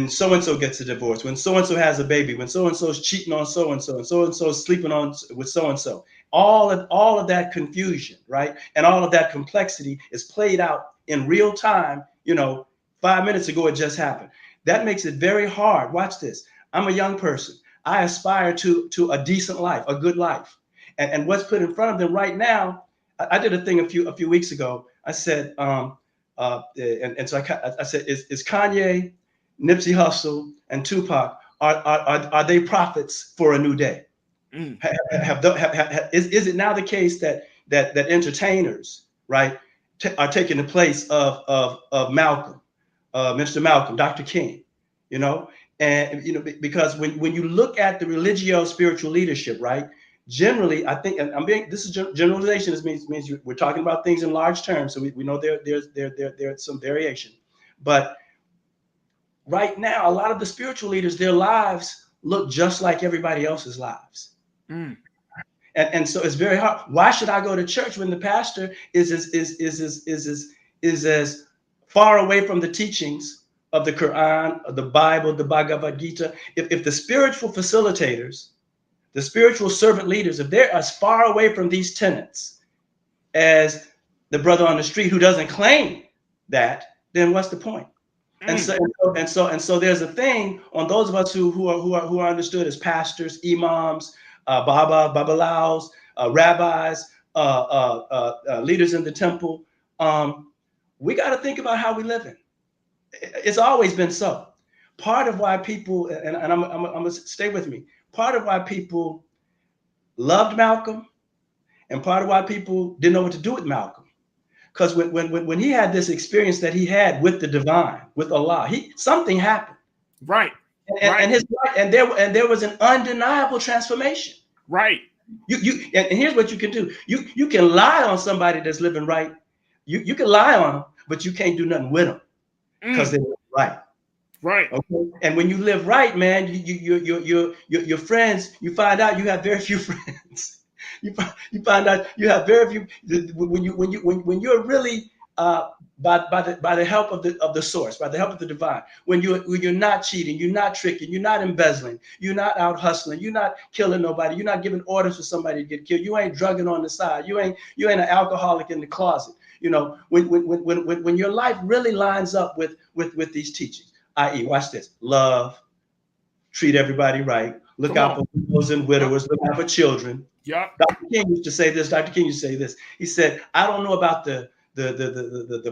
so-and-so gets a divorce, when so-and-so has a baby, when so-and-so is cheating on so-and-so, and so-and-so is sleeping with so-and-so, all of that confusion, right? And all of that complexity is played out in real time. 5 minutes ago, it just happened. That makes it very hard. Watch this. I'm a young person. I aspire to a decent life, a good life. And what's put in front of them right now, I did a thing a few weeks ago. I said, so I said, is Kanye, Nipsey Hussle, and Tupac, are they prophets for a new day? Is it now the case that entertainers, right, are taking the place of Malcolm, Mr. Malcolm, Dr. King, because when you look at the religio spiritual leadership, right, generally, I think, and this is generalization. This means we're talking about things in large terms, so we know there's some variation, but right now, a lot of the spiritual leaders, their lives look just like everybody else's lives. And so it's very hard. Why should I go to church when the pastor is as far away from the teachings of the Quran, of the Bible, the Bhagavad Gita? If the spiritual facilitators, the spiritual servant leaders, if they're as far away from these tenets as the brother on the street who doesn't claim that, then what's the point? And so there's a thing on those of us who are understood as pastors, imams, babalaos, rabbis, leaders in the temple. We got to think about how we live in. It's always been so. Part of why people, and I'm gonna stay with me. Part of why people loved Malcolm, and part of why people didn't know what to do with Malcolm. Because when he had this experience that he had with the divine, with Allah, something happened. Right. And there was an undeniable transformation. Right. And here's what you can do. You can lie on somebody that's living right. You can lie on them, but you can't do nothing with them because they live right. Right. Okay. And when you live right, man, your friends, you find out you have very few friends. You find out you have very few. When you're really by the help of the source, by the help of the divine, when you're not cheating, you're not tricking, you're not embezzling, you're not out hustling, you're not killing nobody, you're not giving orders for somebody to get killed, you ain't drugging on the side, you ain't an alcoholic in the closet. When your life really lines up with these teachings, i.e., watch this: love, treat everybody right, look out for widows and widowers, look out for children. Yeah. Dr. King used to say this. Dr. King used to say this. He said, "I don't know about the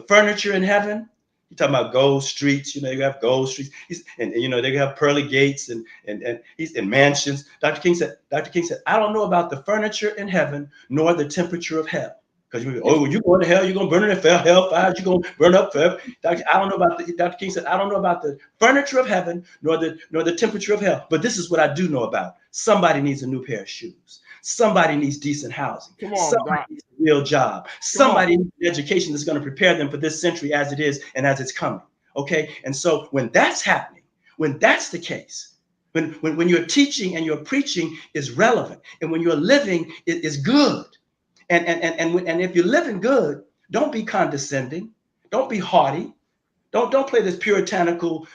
furniture in heaven." He's talking about gold streets. You have gold streets. They have pearly gates and he's in mansions. Dr. King said, "I don't know about the furniture in heaven nor the temperature of hell." Because you're going to hell, you're going to burn in hellfire, you're going to burn up forever. Dr. King said, I don't know about the furniture of heaven, nor the temperature of hell. But this is what I do know about. Somebody needs a new pair of shoes. Somebody needs decent housing. Somebody needs a real job. Somebody needs an education that's going to prepare them for this century as it is and as it's coming. Okay. And so when that's happening, when that's the case, when your teaching and your preaching is relevant, and when your living is good, and if you're living good, don't be condescending, don't be haughty, don't play this puritanical,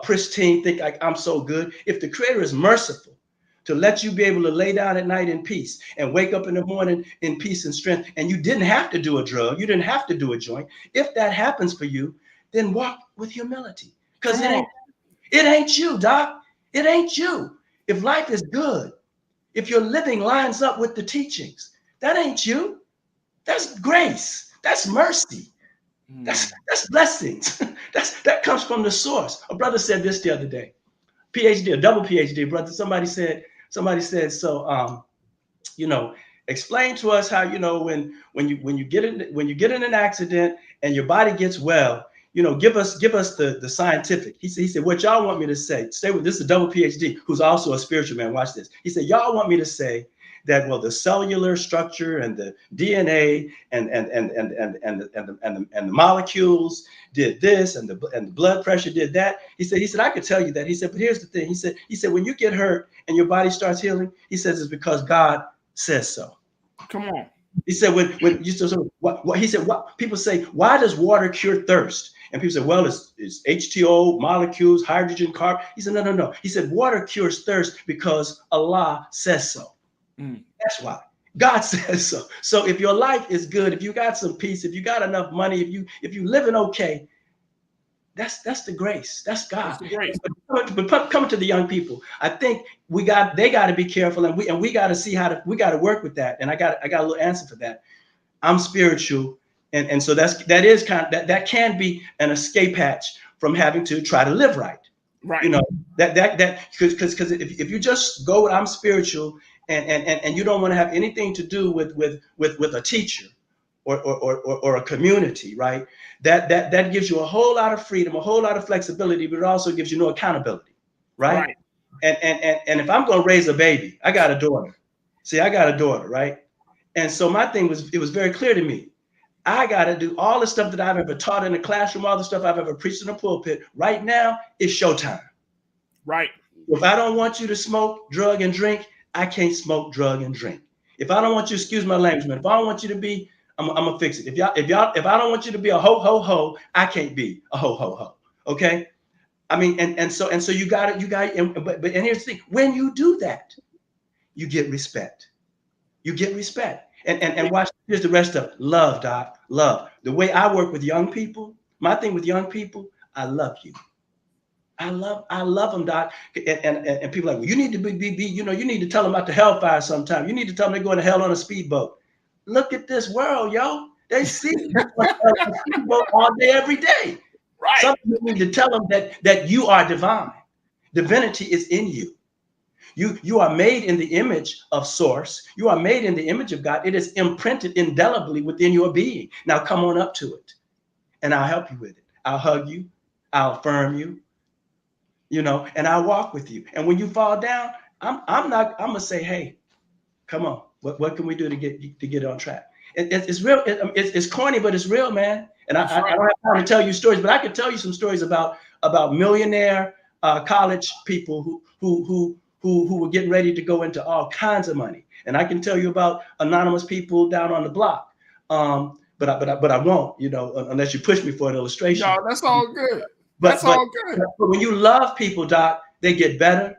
pristine, think like I'm so good. If the Creator is merciful to let you be able to lay down at night in peace and wake up in the morning in peace and strength, and you didn't have to do a drug, you didn't have to do a joint. If that happens for you, then walk with humility, because it ain't you, Doc. It ain't you. If life is good, if your living lines up with the teachings, that ain't you. That's grace. That's mercy. That's blessings. That comes from the source. A brother said this the other day. PhD, a double PhD, brother. Somebody said, so explain to us how, when you get in an accident and your body gets well, give us the scientific. He said, what y'all want me to say? Stay with this is a double PhD who's also a spiritual man. Watch this. He said, y'all want me to say that, well, the cellular structure and the DNA and the molecules did this, and the blood pressure did that. He said, I could tell you that. He said, but here's the thing. He said, when you get hurt and your body starts healing, he says it's because God says so. Come on. He said, what people say, why does water cure thirst? And people say, well, it's H2O, molecules, hydrogen, carbon. He said, no. He said, water cures thirst because Allah says so. That's why. God says so. So if your life is good, if you got some peace, if you got enough money, if you living okay, that's the grace. That's God. That's the grace. But coming to the young people, I think they got to be careful, and we got to see we got to work with that. And I got a little answer for that. I'm spiritual, and so that can be an escape hatch from having to try to live right. Right. Because if you just go with I'm spiritual and you don't want to have anything to do with a teacher or a community, right? That gives you a whole lot of freedom, a whole lot of flexibility, but it also gives you no accountability, right? And if I'm going to raise a baby, I got a daughter. See, I got a daughter, right? And so my thing was very clear to me. I got to do all the stuff that I've ever taught in the classroom, all the stuff I've ever preached in the pulpit. Right now, it's showtime. Right. If I don't want you to smoke, drug, and drink, I can't smoke, drug, and drink. If I don't want you, excuse my language, man. If I don't want you to be, I'm gonna fix it. If I don't want you to be a ho, I can't be a ho. Okay. I mean, and so you got it. But here's the thing: when you do that, you get respect. You get respect. And watch, here's the rest of it. Love, Doc. Love. The way I work with young people, my thing with young people, I love you. I love them, Doc. And people are like, well, you need to be, you need to tell them about the hellfire sometime. You need to tell them they're going to hell on a speedboat. Look at this world, yo. They see a speedboat all day, every day. Right. Something you need to tell them that you are divine. Divinity is in you. You are made in the image of source. You are made in the image of God. It is imprinted indelibly within your being. Now come on up to it, and I'll help you with it. I'll hug you. I'll affirm you. And I'll walk with you. And when you fall down, I'm gonna say, hey, come on. What can we do to get on track? It's real. It's corny, but it's real, man. And I don't have time to tell you stories, but I could tell you some stories about millionaire college people who were getting ready to go into all kinds of money. And I can tell you about anonymous people down on the block. But I won't, unless you push me for an illustration. No, that's all good. That's all good. But when you love people, Doc, they get better,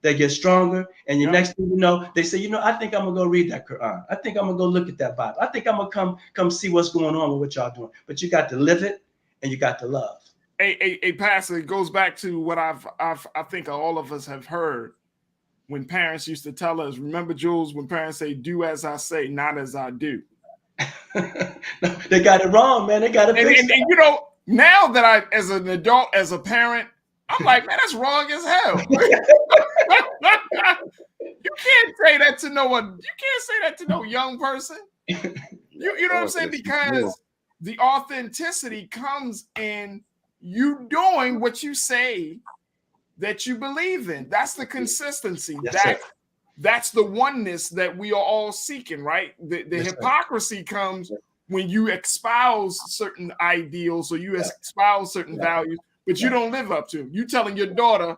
they get stronger, and your next thing you know, they say, I think I'm gonna go read that Quran. I think I'm gonna go look at that Bible. I think I'm gonna come see what's going on with what y'all doing. But you got to live it, and you got to love. A pastor, it goes back to what I think all of us have heard when parents used to tell us. Remember, Jules, when parents say, "Do as I say, not as I do." No, they got it wrong, man. They got it fixed. And now that as an adult, as a parent, I'm like, man, that's wrong as hell. You can't say that to no one. You can't say that to no young person. You know what I'm saying? Because the authenticity comes in you doing what you say that you believe in. That's the consistency. Yes, That's the oneness that we are all seeking, right? The hypocrisy comes when you espouse certain ideals or you espouse certain values, but you don't live up to them. You telling your daughter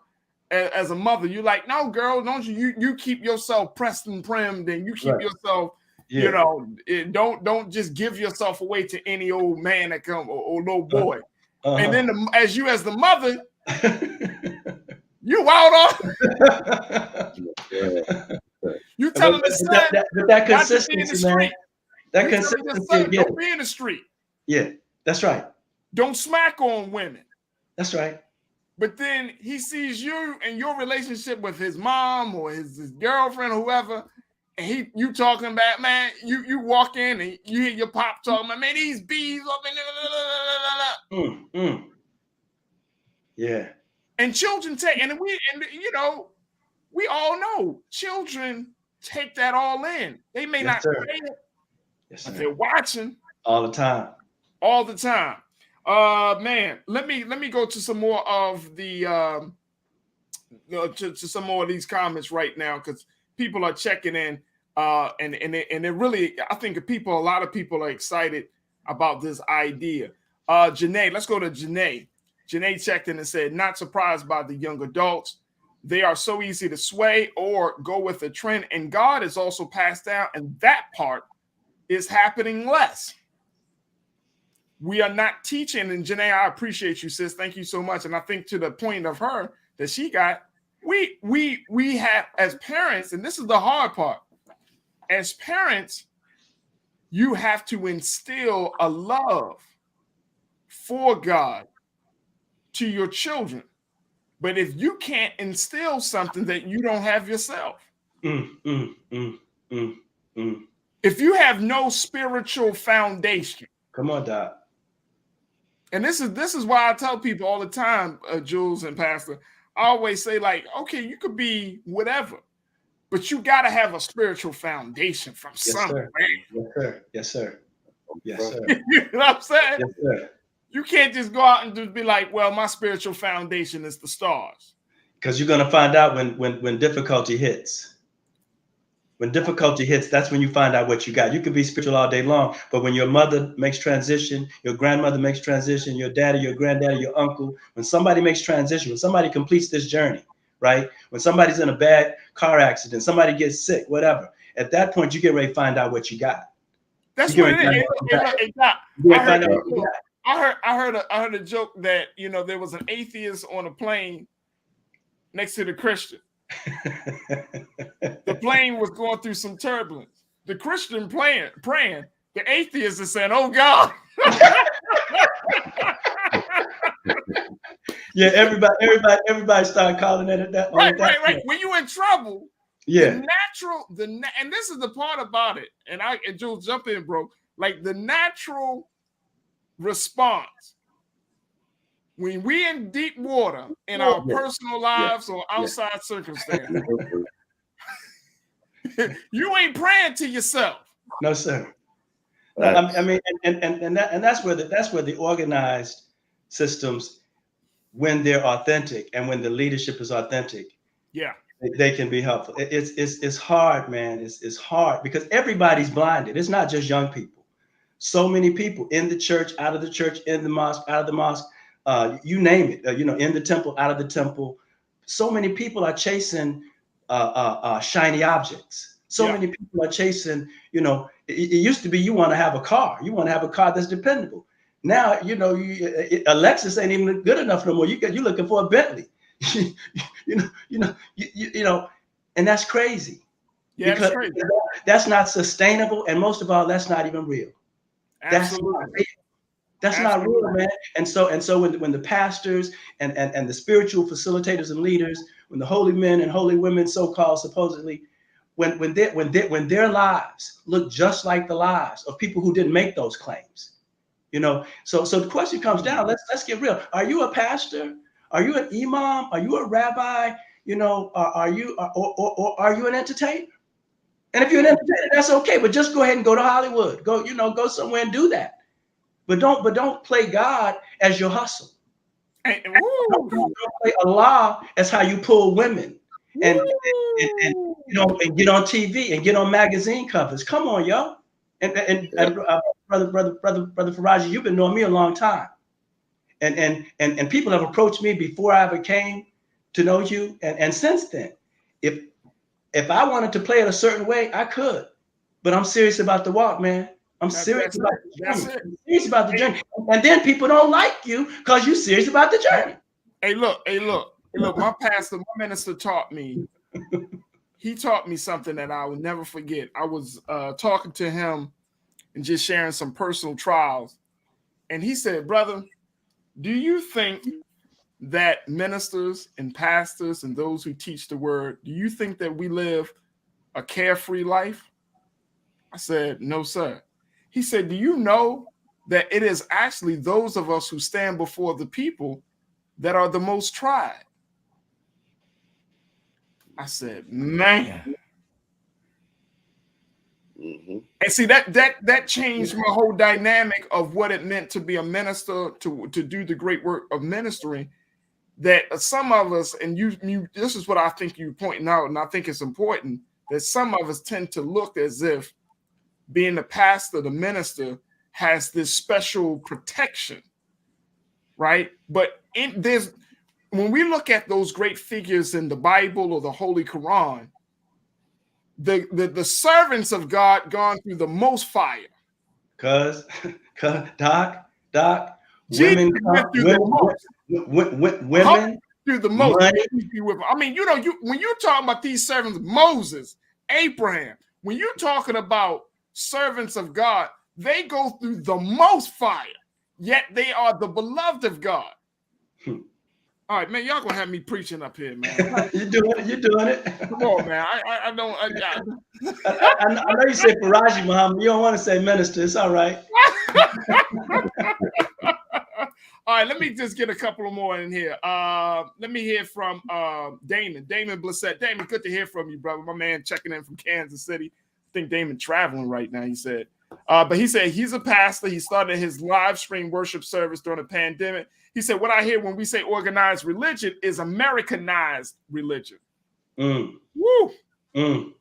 as a mother, you're like, no, girl, don't you keep yourself pressed and primmed, and you keep yourself, you know, don't just give yourself away to any old man that come or little boy. And then as the mother, you out off. You telling the son that consistency, man. That consistency. Don't be in the street. Yeah, that's right. Don't smack on women. That's right. But then he sees you and your relationship with his mom or his girlfriend or whoever, and you talking about, man, you walk in and you hear your pop talking about, man, these bees up in Yeah. And children take, and you know, we all know children take that all in. They may not say it, but they're watching all the time. All the time. Man, let me go to some more of the to some more of these comments right now, because people are checking in, and it really, I think a lot of people are excited about this idea. Janae, let's go to Janae. Janae checked in and said, not surprised by the young adults. They are so easy to sway or go with a trend, and God is also passed down, and that part is happening less. We are not teaching, and Janae, I appreciate you, sis. Thank you so much. And I think to the point of her that she got, we have as parents, and this is the hard part. As parents, you have to instill a love for God to your children. But if you can't instill something that you don't have yourself, if you have no spiritual foundation, come on, Doc. And this is why I tell people all the time, Jules and Pastor, I always say, like, okay, you could be whatever, but you got to have a spiritual foundation from somewhere. Yes, sir. Yes, sir. Yes, sir. You know what I'm saying? Yes, sir. You can't just go out and just be like, well, my spiritual foundation is the stars. Because you're going to find out when difficulty hits. When difficulty hits, that's when you find out what you got. You can be spiritual all day long, but when your mother makes transition, your grandmother makes transition, your daddy, your granddaddy, your uncle, when somebody makes transition, when somebody completes this journey, right? When somebody's in a bad car accident, somebody gets sick, whatever. At that point, you get ready to find out what you got. That's what it is. I heard a joke that, you know, there was an atheist on a plane next to the Christian. The plane was going through some turbulence. The Christian praying. The atheist is saying, "Oh God." Yeah, everybody started calling it that. Right. When you in trouble, yeah. And this is the part about it. And Jules, jump in, bro. Like the natural response when we in deep water in our personal lives or outside circumstances, you ain't praying to yourself. No, sir. I mean, and that's where the organized systems, when they're authentic and when the leadership is authentic, they can be helpful. It's hard, man. It's hard because everybody's blinded. It's not just young people. So many people in the church, out of the church, in the mosque, out of the mosque. You name it, in the temple, out of the temple. So many people are chasing shiny objects. So many people are chasing, it used to be you want to have a car. You want to have a car that's dependable. Now, Alexis ain't even good enough no more. You're looking for a Bentley. And that's crazy. Yeah, because that's crazy. That's not sustainable. And most of all, that's not even real. Absolutely. That's not real, man. And so when the pastors and the spiritual facilitators and leaders, when the holy men and holy women, so-called supposedly, when their lives look just like the lives of people who didn't make those claims, so the question comes down. Let's get real. Are you a pastor? Are you an imam? Are you a rabbi? Are you an entertainer? And if you're an entertainer, that's okay. But just go ahead and go to Hollywood. Go, go somewhere and do that. But don't play God as your hustle. Don't play Allah as how you pull women and get on TV and get on magazine covers. Come on, yo. And brother Farajii, you've been knowing me a long time. And people have approached me before I ever came to know you. And since then, if I wanted to play it a certain way, I could. But I'm serious about the walk, man. I'm serious about the journey. I'm serious about the journey. And then people don't like you because you're serious about the journey. Hey, look. My pastor, my minister taught me. He taught me something that I will never forget. I was talking to him and just sharing some personal trials. And he said, brother, do you think that ministers and pastors and those who teach the word, do you think that we live a carefree life? I said, no, sir. He said, do you know that it is actually those of us who stand before the people that are the most tried? I said, man. Mm-hmm. And see, that changed my whole dynamic of what it meant to be a minister, to do the great work of ministering. That some of us, and you this is what I think you're pointing out, and I think it's important, that some of us tend to look as if being the pastor, the minister, has this special protection, right? But when we look at those great figures in the Bible or the Holy Quran, the servants of God gone through the most fire. Cause Doc, women through the most. I mean, when you're talking about these servants, Moses, Abraham, when you're talking about servants of God, they go through the most fire, yet they are the beloved of God. All right, man, y'all gonna have me preaching up here, man. You're doing it. Come on, man. I don't. I know you say Farajii, Muhammad. You don't want to say minister. It's all right. All right, let me just get a couple more in here. Let me hear from Damon Blissett. Damon, good to hear from you, brother. My man checking in from Kansas City. I think Damon traveling right now, he said. But he said he's a pastor. He started his live stream worship service during the pandemic. He said, what I hear when we say organized religion is Americanized religion. Woo! Woo!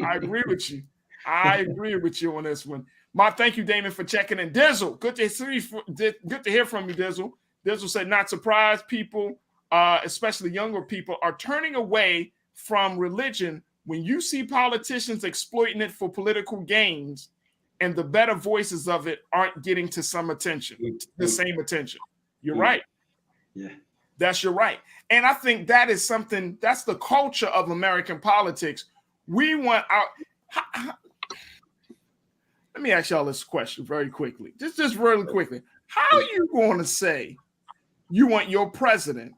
I agree with you. I agree with you on this one. Thank you, Damon, for checking in. Dizzle, good to hear from you, Dizzle. Dizzle said, not surprised people, especially younger people, are turning away from religion when you see politicians exploiting it for political gains, and the better voices of it aren't getting to some attention, the same attention. You're right. Yeah. You're right. And I think that is something, that's the culture of American politics. We want our... Let me ask y'all this question very quickly. Just really quickly. How are you going to say you want your president,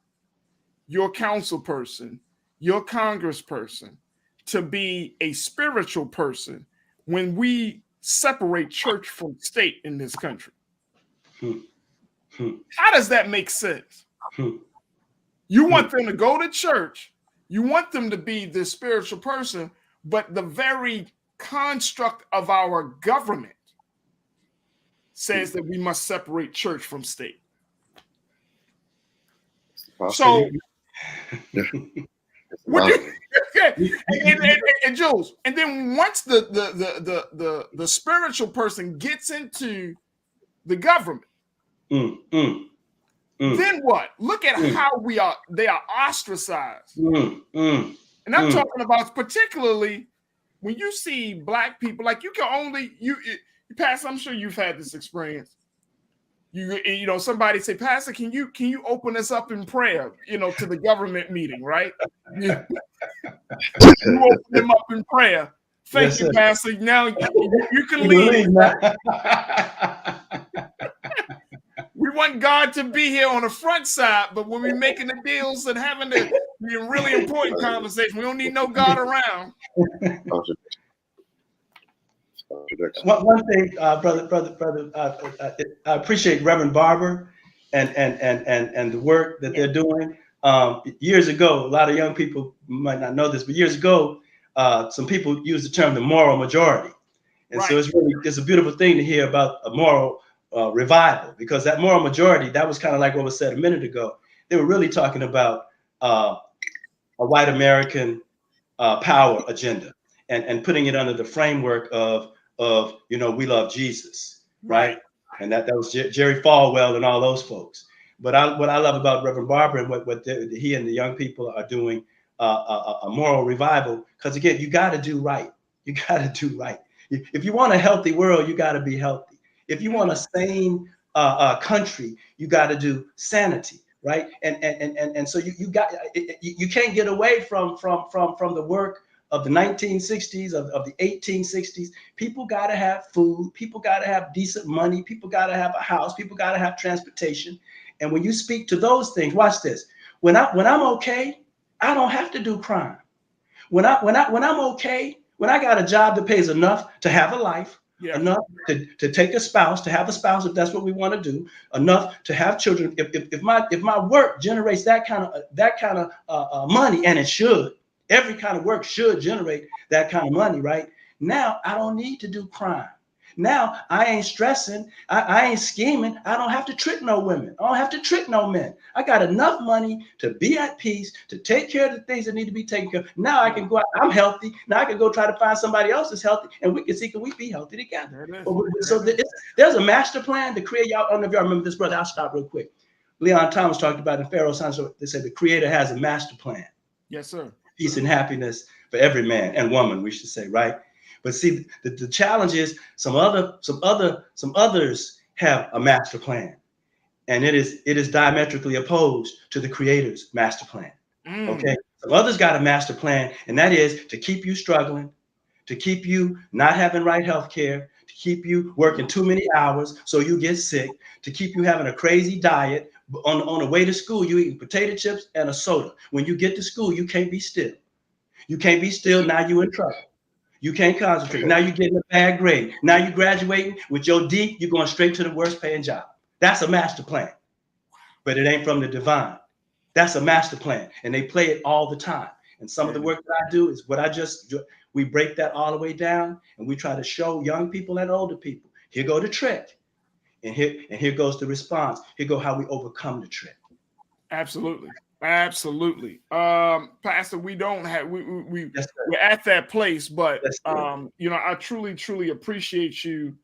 your council person, your congressperson to be a spiritual person when we separate church from state in this country? How does that make sense? You want them to go to church, you want them to be this spiritual person, but the very construct of our government says that we must separate church from state. So and Jules, and then once the spiritual person gets into the government, then what? Look at how they are ostracized. And I'm talking about particularly when you see Black people, like you can only you Pastor, I'm sure you've had this experience. You know, somebody say, Pastor, can you open us up in prayer, to the government meeting, right? You open them up in prayer. Thank you, Pastor. Now you can leave. We want God to be here on the front side, but when we're making the deals and having the really important conversation, we don't need no God around. One thing, brother, I appreciate Reverend Barber and the work that they're doing. Years ago, a lot of young people might not know this, but years ago, some people use the term the moral majority. And so it's a beautiful thing to hear about a moral revival, because that moral majority, that was kind of like what was said a minute ago. They were really talking about a white American power agenda and putting it under the framework of we love Jesus, right? And that was Jerry Falwell and all those folks. But what I love about Reverend Barber and what he and the young people are doing, a moral revival, because again, you got to do right. You got to do right. If you want a healthy world, you got to be healthy. If you want a sane country, you got to do sanity, right? And so you can't get away from the work of the 1960s, of the 1860s. People got to have food. People got to have decent money. People got to have a house. People got to have transportation. And when you speak to those things, watch this. When I'm okay, I don't have to do crime. When I'm okay, when I got a job that pays enough to have a life, enough to take a spouse, to have a spouse if that's what we want to do, enough to have children. If my work generates that kind of money, and it should, every kind of work should generate that kind of money, right? Now I don't need to do crime. Now I ain't stressing. I ain't scheming. I don't have to trick no women. I don't have to trick no men. I got enough money to be at peace, to take care of the things that need to be taken care of. Now I can go out. I'm healthy. Now I can go try to find somebody else that's healthy, and we can see, can we be healthy together? So there's a master plan to create. Y'all, I don't know if y'all remember this, brother. I'll stop real quick. Leon Thomas talked about in Pharaoh's Sons. They said the Creator has a master plan. Yes, sir. Peace and happiness for every man and woman, we should say, right? But see, the challenge is some others have a master plan, and it is diametrically opposed to the Creator's master plan. Okay, some others got a master plan, and that is to keep you struggling, to keep you not having right health care, to keep you working too many hours so you get sick, to keep you having a crazy diet. On the way to school, you eating potato chips and a soda. When you get to school, you can't be still. You can't be still. Now you in trouble. You can't concentrate. Now you're getting a bad grade. Now you're graduating with your D, you're going straight to the worst paying job. That's a master plan, but it ain't from the divine. That's a master plan, and they play it all the time. And some of the work that I do is we break that all the way down, and we try to show young people and older people, here go the trick, and here goes the response. Here go how we overcome the trick. Absolutely. Absolutely. Pastor, we don't have we're at that place, but I truly appreciate you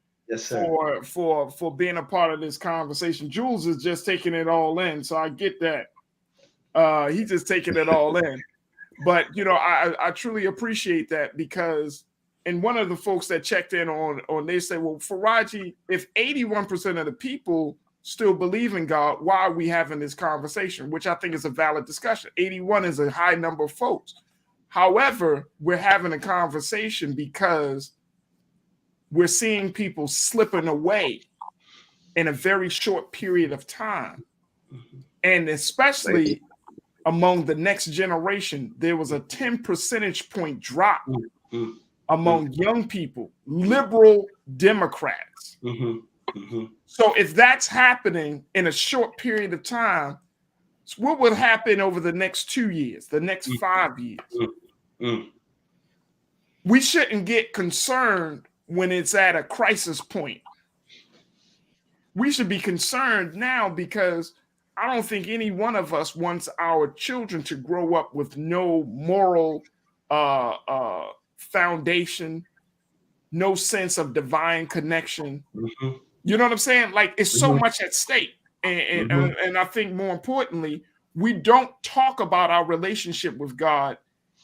for being a part of this conversation. Jules is just taking it all in, so I get that. He's just taking it all in. But I truly appreciate that, because and one of the folks that checked in on they said, well, Farajii, if 81% of the people still believe in God, why are we having this conversation? Which I think is a valid discussion. 81 is a high number of folks. However, we're having a conversation because we're seeing people slipping away in a very short period of time. And especially among the next generation, there was a 10 percentage point drop among young people, liberal Democrats. So if that's happening in a short period of time, what will happen over the next 2 years, the next 5 years? We shouldn't get concerned when it's at a crisis point. We should be concerned now, because I don't think any one of us wants our children to grow up with no moral foundation, no sense of divine connection. You know what I'm saying? Like, it's so much at stake. And I think more importantly, we don't talk about our relationship with God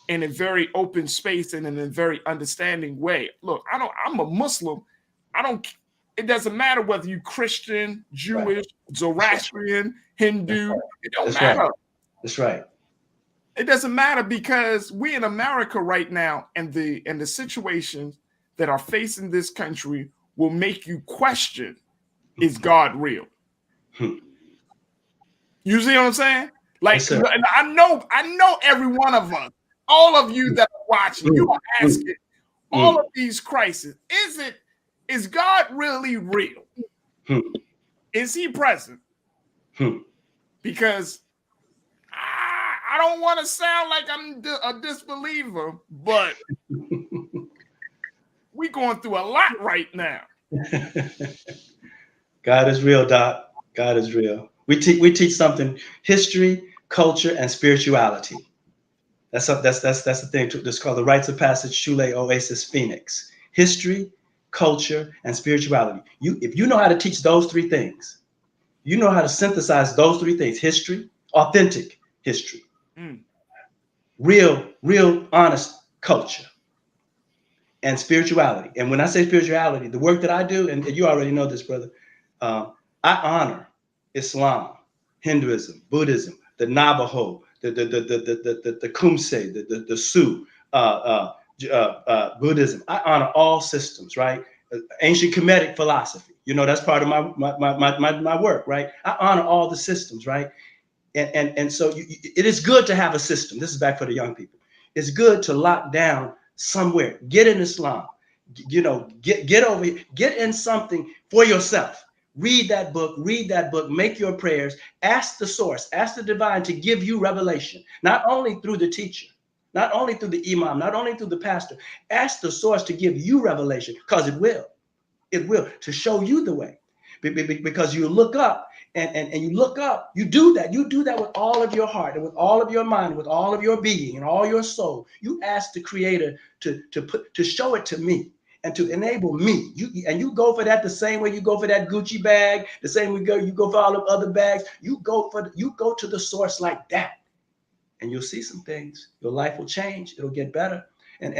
in a very open space and in a very understanding way. Look, I'm a Muslim. It doesn't matter whether you Christian, Jewish, Zoroastrian, Hindu. It don't matter. That's right. It doesn't matter, because we in America right now, and the situations that are facing this country will make you question, is God real? You see what I'm saying? Like, and I know every one of us, all of you that are watching, you are asking all of these crises, is God really real? Is he present? Because I don't want to sound like I'm a disbeliever, but we going through a lot right now. God is real, Doc. God is real. We teach something: history, culture, and spirituality. That's the thing. It's called the Rites of Passage, Shule Oasis Phoenix. History, culture, and spirituality. If you know how to teach those three things, you know how to synthesize those three things: history, authentic history, real, honest culture, and spirituality. And when I say spirituality, the work that I do, and you already know this, brother, I honor Islam, Hinduism, Buddhism, the Navajo, the Kumse, the Sioux, Buddhism. I honor all systems, right? Ancient Kemetic philosophy. You know, that's part of my work, right? I honor all the systems, right? And so it is good to have a system. This is back for the young people. It's good to lock down somewhere. Get in Islam. You know, get over here. Get in something for yourself. Read that book, make your prayers, ask the source, ask the divine to give you revelation, not only through the teacher, not only through the imam, not only through the pastor. Ask the source to give you revelation, because it will, to show you the way. Because you look up and you look up, you do that with all of your heart and with all of your mind, with all of your being and all your soul. You ask the Creator to show it to me and to enable me. You go for that the same way you go for that Gucci bag, the same way you go for all of other bags. You go to the source like that, and you'll see some things. Your life will change. It'll get better. And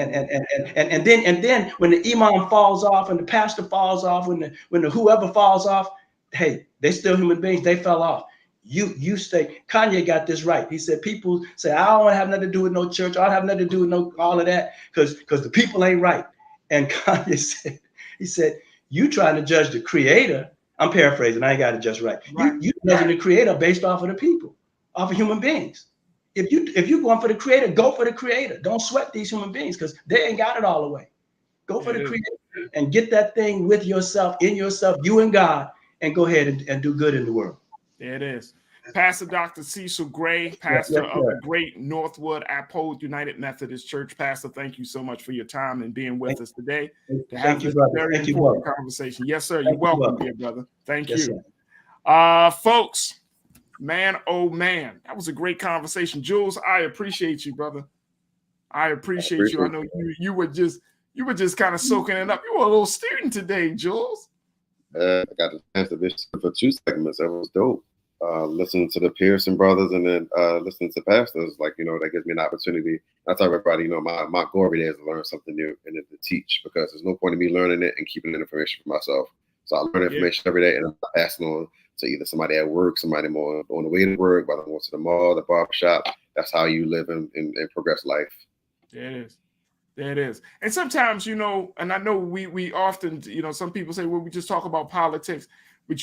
then when the imam falls off and the pastor falls off, when the whoever falls off, hey, they still human beings. They fell off. You stay. Kanye got this right. He said, people say, I don't want to have nothing to do with no church. I don't have nothing to do with all of that because the people ain't right. And Kanye said, he said, you trying to judge the Creator. I'm paraphrasing. I ain't got it just right. You judging the Creator based off of the people, off of human beings. If you're going for the Creator, go for the Creator. Don't sweat these human beings because they ain't got it all the way. Go for the Creator and get that thing with yourself, in yourself, you and God, and go ahead and do good in the world. There it is. Pastor Dr. Cecil Gray, pastor of the great Northwood Appold United Methodist Church. Pastor, thank you so much for your time and being with us today to have this very important conversation. Yes, sir. You're welcome, dear brother. Thank you. Folks, man, oh man, that was a great conversation. Jules, I appreciate you, brother. I appreciate you. I know you were just kind of soaking it up. You were a little student today, Jules. I got the chance to visit for 2 segments. That was dope. Listening to the Pearson brothers and then listening to pastors, like, you know, that gives me an opportunity. I tell everybody, you know, my goal every day is to learn something new and then to teach, because there's no point in me learning it and keeping the information for myself. So I learn information every day and I'm passing on to either somebody at work, somebody more on the way to work, whether I'm going to the mall, the barbershop. That's how you live and progress life. There it is. There it is. And sometimes, you know, and I know we often, you know, some people say, well, we just talk about politics, but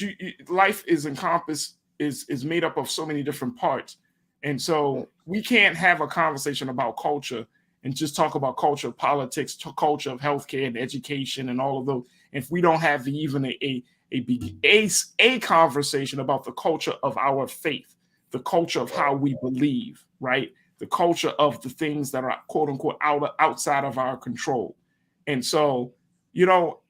life is encompassed, is made up of so many different parts. And so we can't have a conversation about culture and just talk about culture of politics, culture of healthcare and education and all of those. If we don't have even a conversation about the culture of our faith, the culture of how we believe, right? The culture of the things that are quote unquote outside of our control. And so, you know,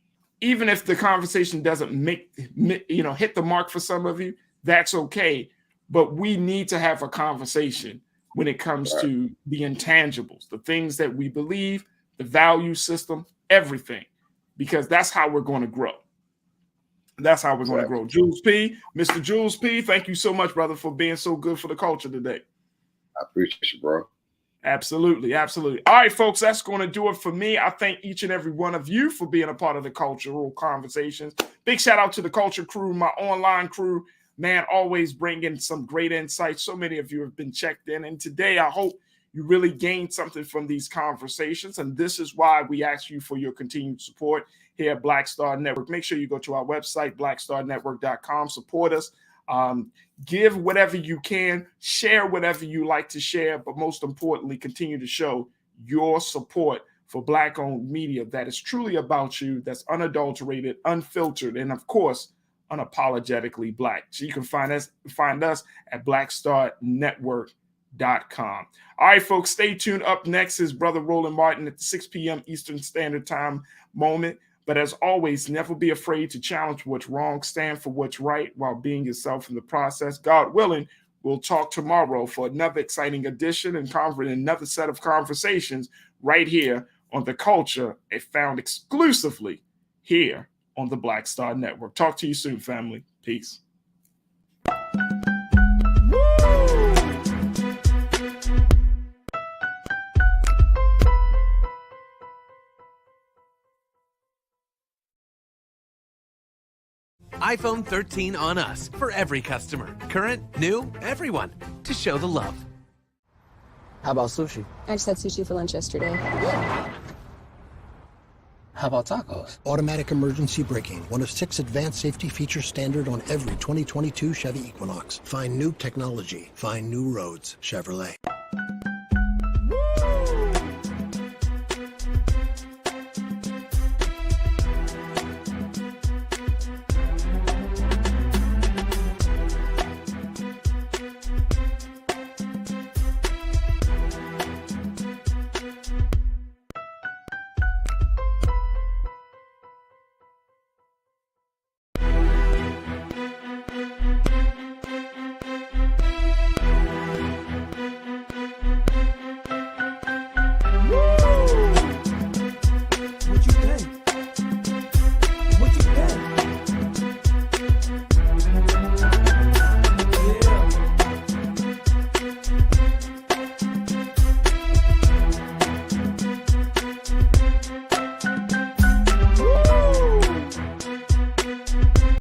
even if the conversation doesn't hit the mark for some of you, that's okay. But we need to have a conversation when it comes to the intangibles, the things that we believe, the value system, everything, because that's how we're going to grow. That's how we're going to grow. Jules P., Mr. Jules P., thank you so much, brother, for being so good for the culture today. I appreciate you, bro. Absolutely. Absolutely. All right, folks, that's going to do it for me. I thank each and every one of you for being a part of the Cultural Conversations. Big shout out to the Culture Crew, my online crew. Man, always bringing some great insights. So many of you have been checked in. And today, I hope you really gained something from these conversations. And this is why we ask you for your continued support here at Black Star Network. Make sure you go to our website, blackstarnetwork.com. Support us. Give whatever you can, share whatever you like to share, but most importantly, continue to show your support for Black-owned media that is truly about you, that's unadulterated, unfiltered, and of course, unapologetically Black. So you can find us at blackstarnetwork.com. All right, folks, stay tuned. Up next is Brother Roland Martin at the 6 p.m. Eastern Standard Time moment. But as always, never be afraid to challenge what's wrong, stand for what's right while being yourself in the process. God willing, we'll talk tomorrow for another exciting edition and another set of conversations right here on The Culture, found exclusively here on the Black Star Network. Talk to you soon, family. Peace. iPhone 13 on us for every customer. Current, new, everyone. To show the love. How about sushi? I just had sushi for lunch yesterday. How about tacos? Automatic emergency braking, one of 6 advanced safety features standard on every 2022 Chevy Equinox. Find new technology. Find new roads. Chevrolet.